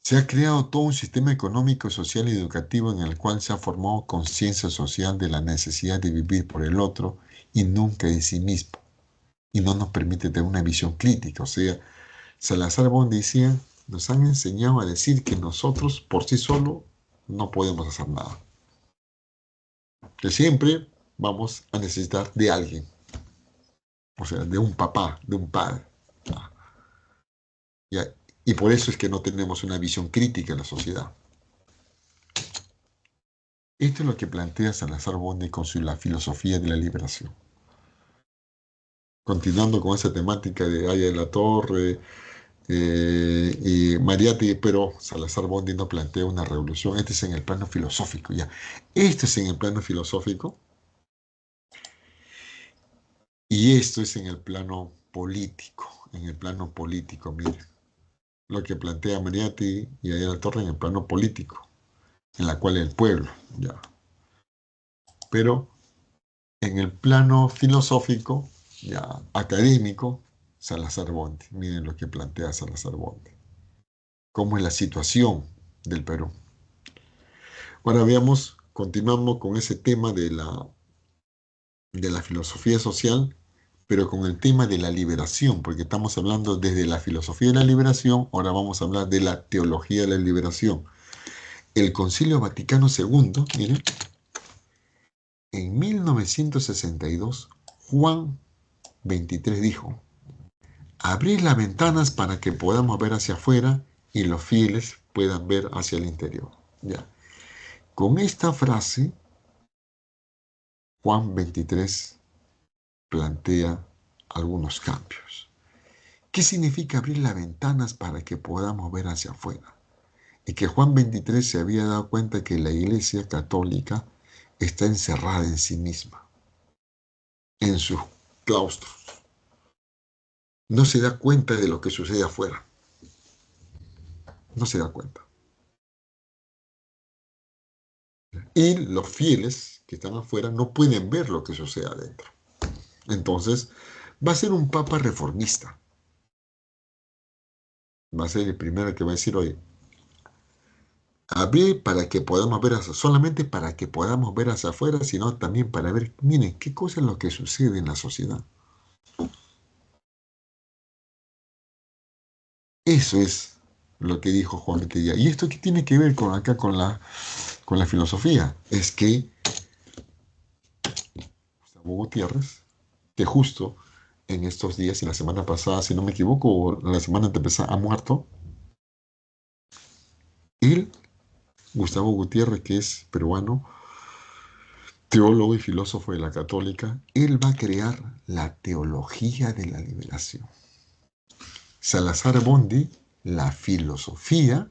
Se ha creado todo un sistema económico, social y educativo en el cual se ha formado conciencia social de la necesidad de vivir por el otro y nunca de sí mismo. Y no nos permite tener una visión crítica. O sea, Salazar Bon decía, nos han enseñado a decir que nosotros por sí solos no podemos hacer nada. Que siempre vamos a necesitar de alguien. O sea, de un papá, de un padre. ¿Ya? Y por eso es que no tenemos una visión crítica en la sociedad. Esto es lo que plantea Salazar Bonde con la filosofía de la liberación. Continuando con esa temática de Aya de la Torre y Mariátegui, pero Salazar Bonde no plantea una revolución. Este es en el plano filosófico, ya. Esto es en el plano filosófico y esto es en el plano político. En el plano político, miren. Lo que plantea Mariátegui y Aya de la Torre en el plano político, en la cual el pueblo, ya. Pero en el plano filosófico, ya académico, Salazar Bonde. Miren lo que plantea Salazar Bonde. ¿Cómo es la situación del Perú? Ahora veamos, continuamos con ese tema de la filosofía social, pero con el tema de la liberación, porque estamos hablando desde la filosofía de la liberación, ahora vamos a hablar de la teología de la liberación. El Concilio Vaticano II, miren, en 1962, Juan 23 dijo, abrir las ventanas para que podamos ver hacia afuera y los fieles puedan ver hacia el interior. Ya. Con esta frase, Juan 23 plantea algunos cambios. ¿Qué significa abrir las ventanas para que podamos ver hacia afuera? Y que Juan 23 se había dado cuenta que la Iglesia Católica está encerrada en sí misma, en sus claustros. No se da cuenta de lo que sucede afuera. No se da cuenta. Y los fieles que están afuera no pueden ver lo que sucede adentro. Entonces, va a ser un papa reformista. Va a ser el primero que va a decir, oye, abrir para que podamos ver solamente para que podamos ver hacia afuera, sino también para ver, miren, qué cosa es lo que sucede en la sociedad. Eso es lo que dijo Juan Betella. ¿Y esto qué tiene que ver con acá con la filosofía? Es que Gustavo Gutiérrez, que justo en estos días y la semana pasada, si no me equivoco, o la semana antepasada, ha muerto. Él, Gustavo Gutiérrez, que es peruano, teólogo y filósofo de la Católica, él va a crear la teología de la liberación. Salazar Bondi, la filosofía,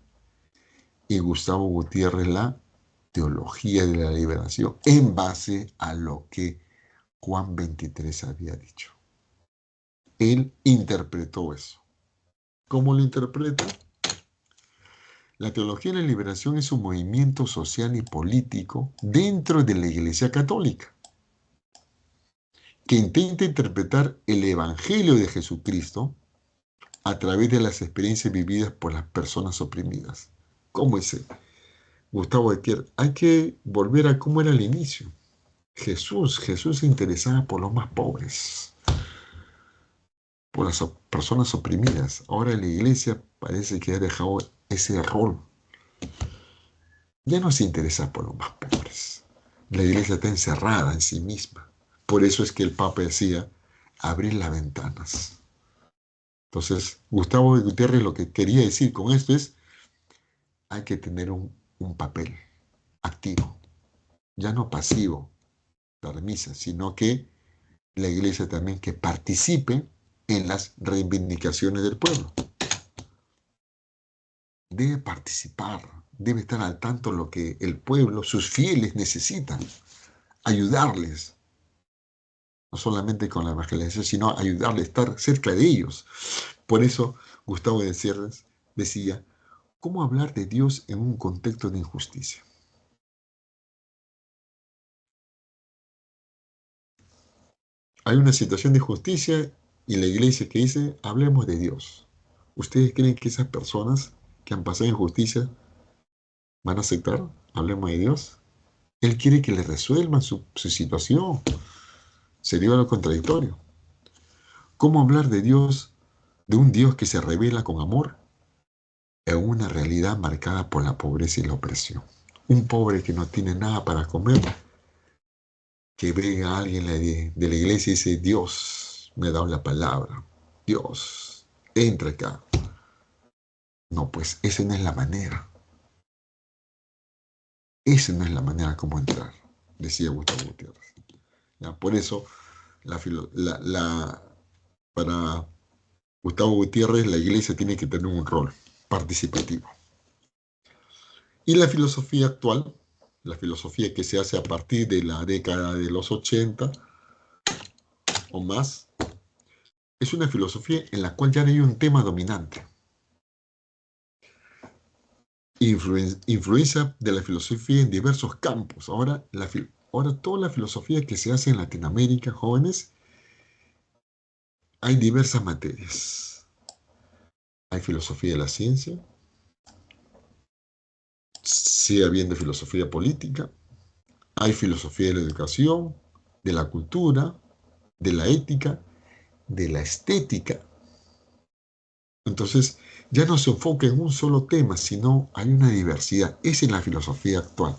y Gustavo Gutiérrez, la teología de la liberación, en base a lo que Juan 23 había dicho. Él interpretó eso. ¿Cómo lo interpreta? La teología de la liberación es un movimiento social y político dentro de la Iglesia Católica que intenta interpretar el Evangelio de Jesucristo a través de las experiencias vividas por las personas oprimidas. ¿Cómo es él? Gustavo Ecker, hay que volver a cómo era el inicio. Jesús se interesaba por los más pobres, por las personas oprimidas. Ahora la iglesia parece que ha dejado ese rol. Ya no se interesa por los más pobres. La iglesia está encerrada en sí misma. Por eso es que el Papa decía, abrir las ventanas. Entonces, Gustavo Gutiérrez lo que quería decir con esto es, hay que tener un papel activo, ya no pasivo, dar misa, sino que la iglesia también que participe en las reivindicaciones del pueblo. Debe participar, debe estar al tanto de lo que el pueblo, sus fieles necesitan, ayudarles, no solamente con la evangelización, sino ayudarles a estar cerca de ellos. Por eso Gustavo de Cierres decía, ¿cómo hablar de Dios en un contexto de injusticia? Hay una situación de justicia y la iglesia que dice, hablemos de Dios. ¿Ustedes creen que esas personas que han pasado injusticia van a aceptar? Hablemos de Dios. Él quiere que le resuelvan su situación. Sería algo contradictorio. ¿Cómo hablar de Dios, de un Dios que se revela con amor en una realidad marcada por la pobreza y la opresión? Un pobre que no tiene nada para comer, que venga alguien de la iglesia y dice, Dios me ha dado la palabra. Dios, entra acá. No, pues esa no es la manera. Esa no es la manera como entrar, decía Gustavo Gutiérrez. ¿Ya? Por eso, para Gustavo Gutiérrez, la iglesia tiene que tener un rol participativo. Y la filosofía actual, la filosofía que se hace a partir de la década de los 80 o más, es una filosofía en la cual ya no hay un tema dominante. Influencia de la filosofía en diversos campos. Ahora toda la filosofía que se hace en Latinoamérica, jóvenes, hay diversas materias. Hay filosofía de la ciencia, sigue habiendo filosofía política, hay filosofía de la educación, de la cultura, de la ética, de la estética. Entonces, ya no se enfoca en un solo tema, sino hay una diversidad. Esa es la filosofía actual.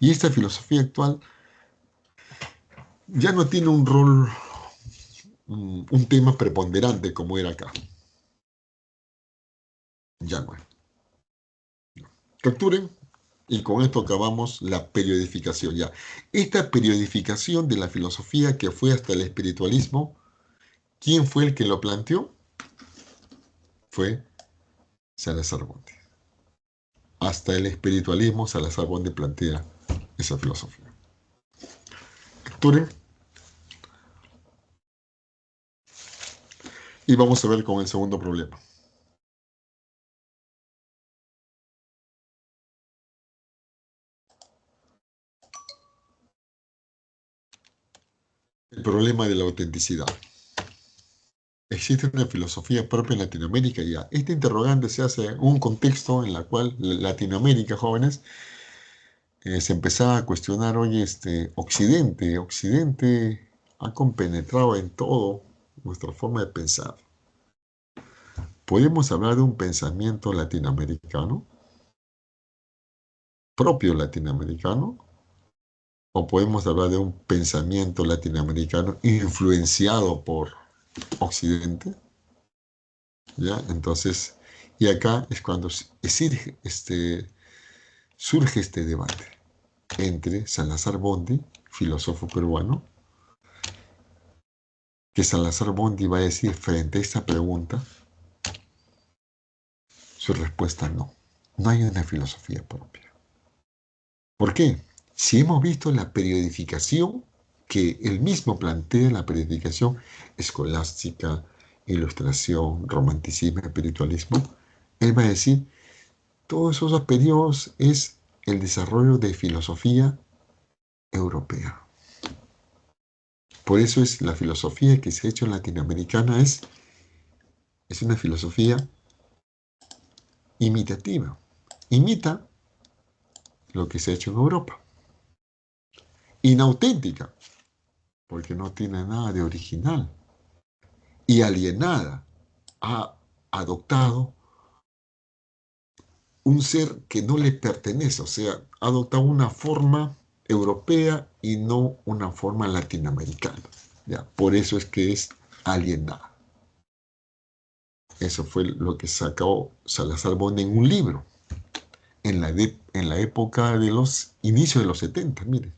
Y esta filosofía actual ya no tiene un rol, un tema preponderante como era acá. Ya no es. Capturen, y con esto acabamos la periodificación ya. Esta periodificación de la filosofía que fue hasta el espiritualismo, ¿quién fue el que lo planteó? Fue Salazar Bondi. Hasta el espiritualismo, Salazar Bondi plantea esa filosofía. Capturen. Y vamos a ver con el segundo problema. El problema de la autenticidad. ¿Existe una filosofía propia en Latinoamérica? Ya, este interrogante se hace en un contexto en el cual Latinoamérica, jóvenes, se empezaba a cuestionar, oye, Occidente ha compenetrado en todo nuestra forma de pensar. ¿Podemos hablar de un pensamiento latinoamericano, propio latinoamericano? ¿O podemos hablar de un pensamiento latinoamericano influenciado por Occidente? ¿Ya? Entonces, y acá es cuando surge este debate entre Salazar Bondi, filósofo peruano, que Salazar Bondi va a decir frente a esta pregunta, Su respuesta no. No hay una filosofía propia. ¿Por qué? Si hemos visto la periodificación que él mismo plantea, la periodificación escolástica, ilustración, romanticismo, espiritualismo, él va a decir, todos esos periodos es el desarrollo de filosofía europea. Por eso es la filosofía que se ha hecho en latinoamericana es una filosofía imitativa. Imita lo que se ha hecho en Europa. Inauténtica, porque no tiene nada de original. Y alienada, ha adoptado un ser que no le pertenece, o sea, ha adoptado una forma europea y no una forma latinoamericana. ¿Ya? Por eso es que es alienada. Eso fue lo que sacó Salazar Bonde en un libro, en la época de los inicios de los 70, mire,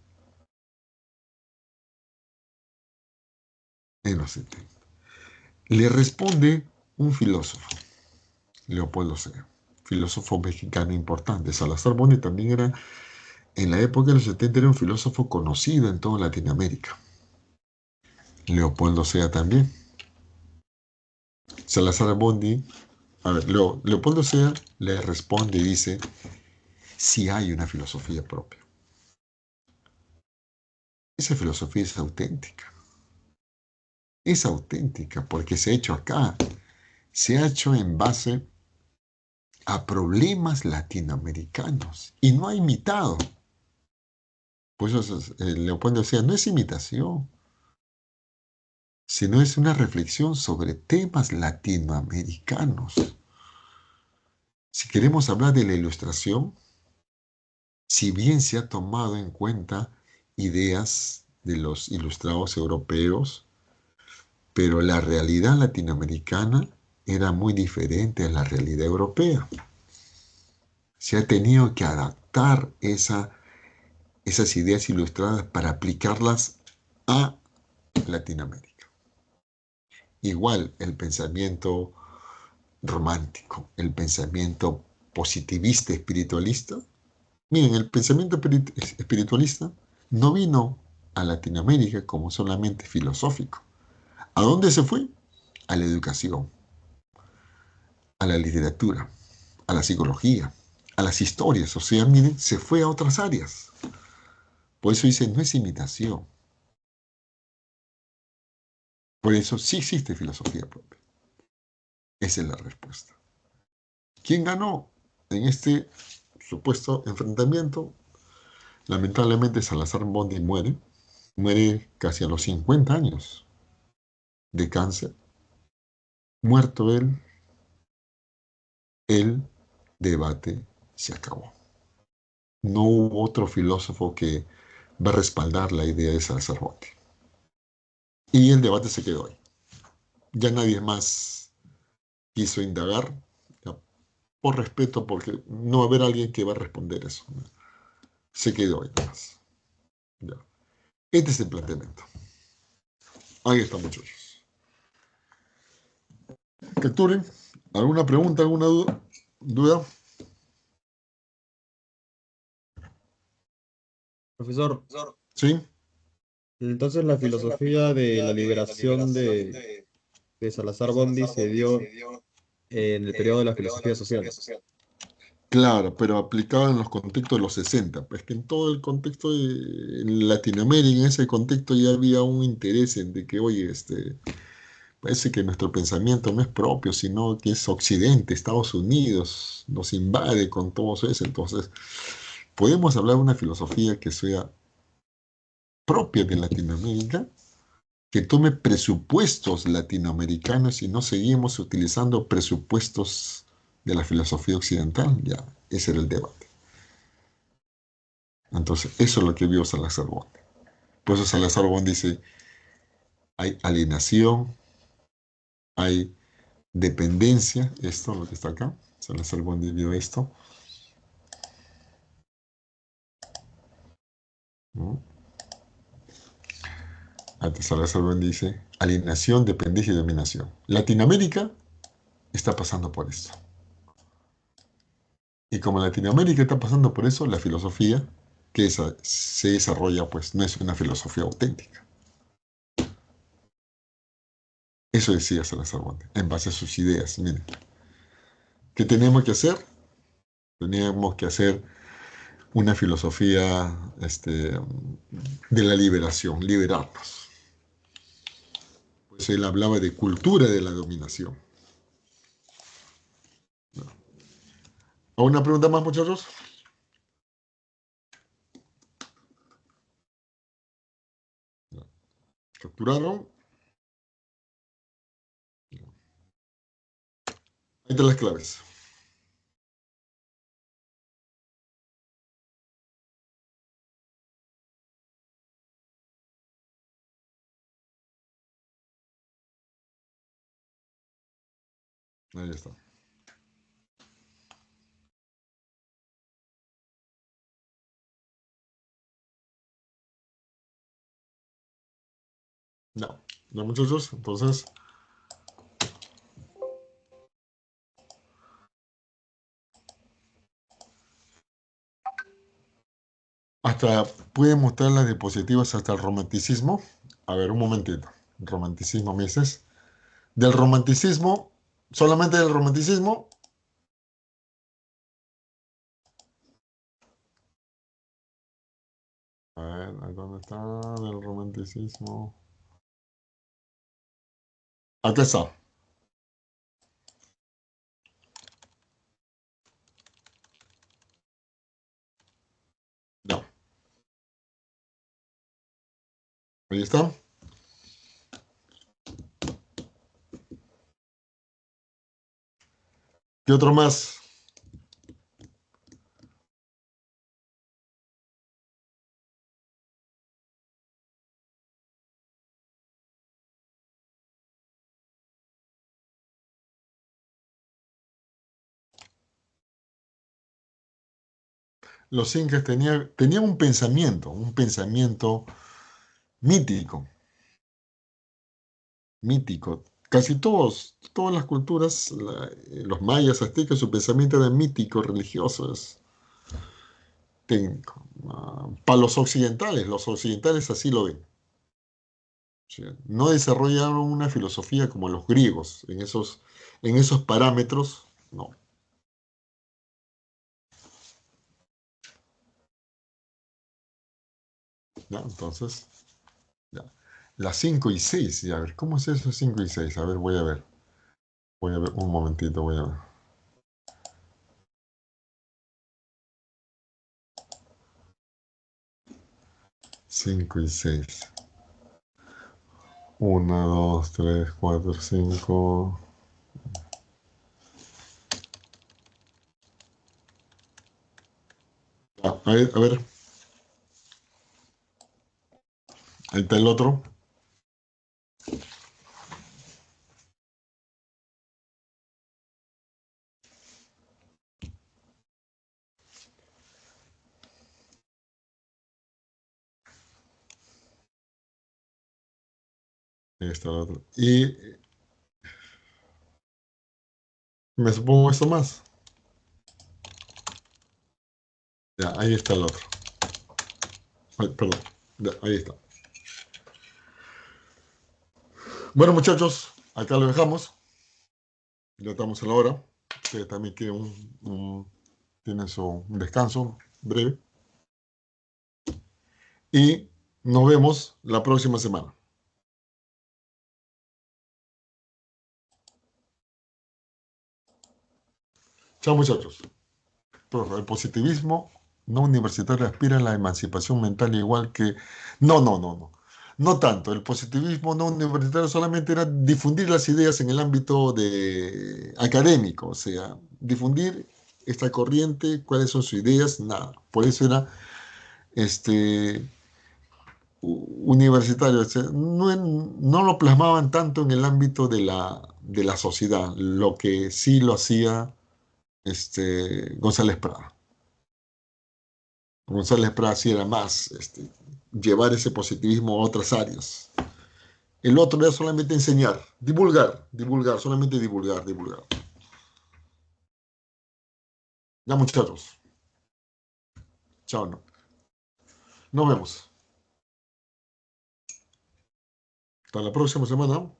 en los 70. Le responde un filósofo, Leopoldo Sea, filósofo mexicano importante. Salazar Bonde también era, en la época de los 70, era un filósofo conocido en toda Latinoamérica. Leopoldo Sea también. Salazar Bonde, a ver, Leopoldo Sea le responde y dice, si hay una filosofía propia. Esa filosofía es auténtica porque se ha hecho acá, se ha hecho en base a problemas latinoamericanos y no ha imitado. Pues eso Leopoldo decía, no es imitación, sino es una reflexión sobre temas latinoamericanos. Si queremos hablar de la ilustración, si bien se ha tomado en cuenta ideas de los ilustrados europeos, pero la realidad latinoamericana era muy diferente a la realidad europea. Se ha tenido que adaptar esas ideas ilustradas para aplicarlas a Latinoamérica. Igual el pensamiento romántico, el pensamiento positivista espiritualista. Miren, el pensamiento espiritualista no vino a Latinoamérica como solamente filosófico. ¿A dónde se fue? A la educación, a la literatura, a la psicología, a las historias. O sea, miren, se fue a otras áreas. Por eso dice, no es imitación. Por eso sí existe filosofía propia. Esa es la respuesta. ¿Quién ganó en este supuesto enfrentamiento? Lamentablemente Salazar Bondi muere. Muere casi a los 50 años de cáncer. Muerto él, el debate se acabó. No hubo otro filósofo que va a respaldar la idea de Salazar Bondi. Y el debate se quedó ahí. Ya nadie más quiso indagar, ya, por respeto, porque no va a haber alguien que va a responder eso. Se quedó ahí más. Ya. Este es el planteamiento. Ahí está, muchachos. Capturen. ¿Alguna pregunta, alguna duda? Profesor, ¿Sí? entonces la filosofía de la liberación de Salazar Bondi se dio en el periodo de la filosofía social. Claro, pero aplicado en los contextos de los 60. Pues que en todo el contexto de en Latinoamérica, en ese contexto ya había un interés en de que, oye, parece que nuestro pensamiento no es propio, sino que es Occidente, Estados Unidos, nos invade con todo eso. Entonces, podemos hablar de una filosofía que sea propia de Latinoamérica, que tome presupuestos latinoamericanos y no seguimos utilizando presupuestos de la filosofía occidental. Ya, ese era el debate. Entonces, eso es lo que vio Salazar Bon. Por eso Salazar Bon dice, hay alienación, hay dependencia, esto, lo que está acá. Salazar Bon vio esto. ¿No? Antes Salazar Bon dice, alienación, dependencia y dominación. Latinoamérica está pasando por esto. Y como Latinoamérica está pasando por eso, la filosofía que se desarrolla, pues no es una filosofía auténtica. Eso decía Salazar Bonde, en base a sus ideas. Miren, ¿qué tenemos que hacer? Teníamos que hacer una filosofía de la liberación, liberarnos. Pues él hablaba de cultura de la dominación. ¿Alguna pregunta más, muchachos? ¿Capturaron? Ahí están las claves. Ahí está. No, no, muchachos. Entonces, hasta pueden mostrar las diapositivas hasta el romanticismo. A ver, un momentito. Romanticismo, me dices. Del romanticismo, solamente del romanticismo. A ver, ¿ahí ¿dónde está? Del romanticismo. Acá está. Ya, ahí está. ¿Qué otro más? Los incas tenían un pensamiento mítico, mítico. Casi todas las culturas, los mayas, aztecas, su pensamiento era mítico, religioso, es técnico. Para los occidentales así lo ven. ¿Sí? No desarrollaron una filosofía como los griegos, en esos parámetros, no. ¿Ya? Entonces, ya. Las 5 y 6, ya, a ver, ¿cómo es eso 5 y 6? A ver, voy a ver. Voy a ver, un momentito, voy a ver. 5 y 6. 1, 2, 3, 4, 5. A ver, ahí está el otro. Ahí está el otro. Y me supongo esto más. Ya, ahí está el otro. Ay, perdón. Ya, ahí está. Bueno, muchachos, acá lo dejamos. Ya estamos a la hora. Ustedes también quieren tienen un descanso breve. Y nos vemos la próxima semana. Chao, muchachos. Profe, el positivismo no universitario aspira a la emancipación mental igual que... No, no, no, no. No tanto. El positivismo no universitario solamente era difundir las ideas en el ámbito académico, o sea, difundir esta corriente, cuáles son sus ideas, nada. Por eso era este, universitario. O sea, no lo plasmaban tanto en el ámbito de la sociedad, lo que sí lo hacía González Prada. González Prada sí era más llevar ese positivismo a otras áreas. El otro era solamente enseñar, divulgar, divulgar, solamente divulgar, divulgar. Ya muchachos, chao, no. Nos vemos. Hasta la próxima semana.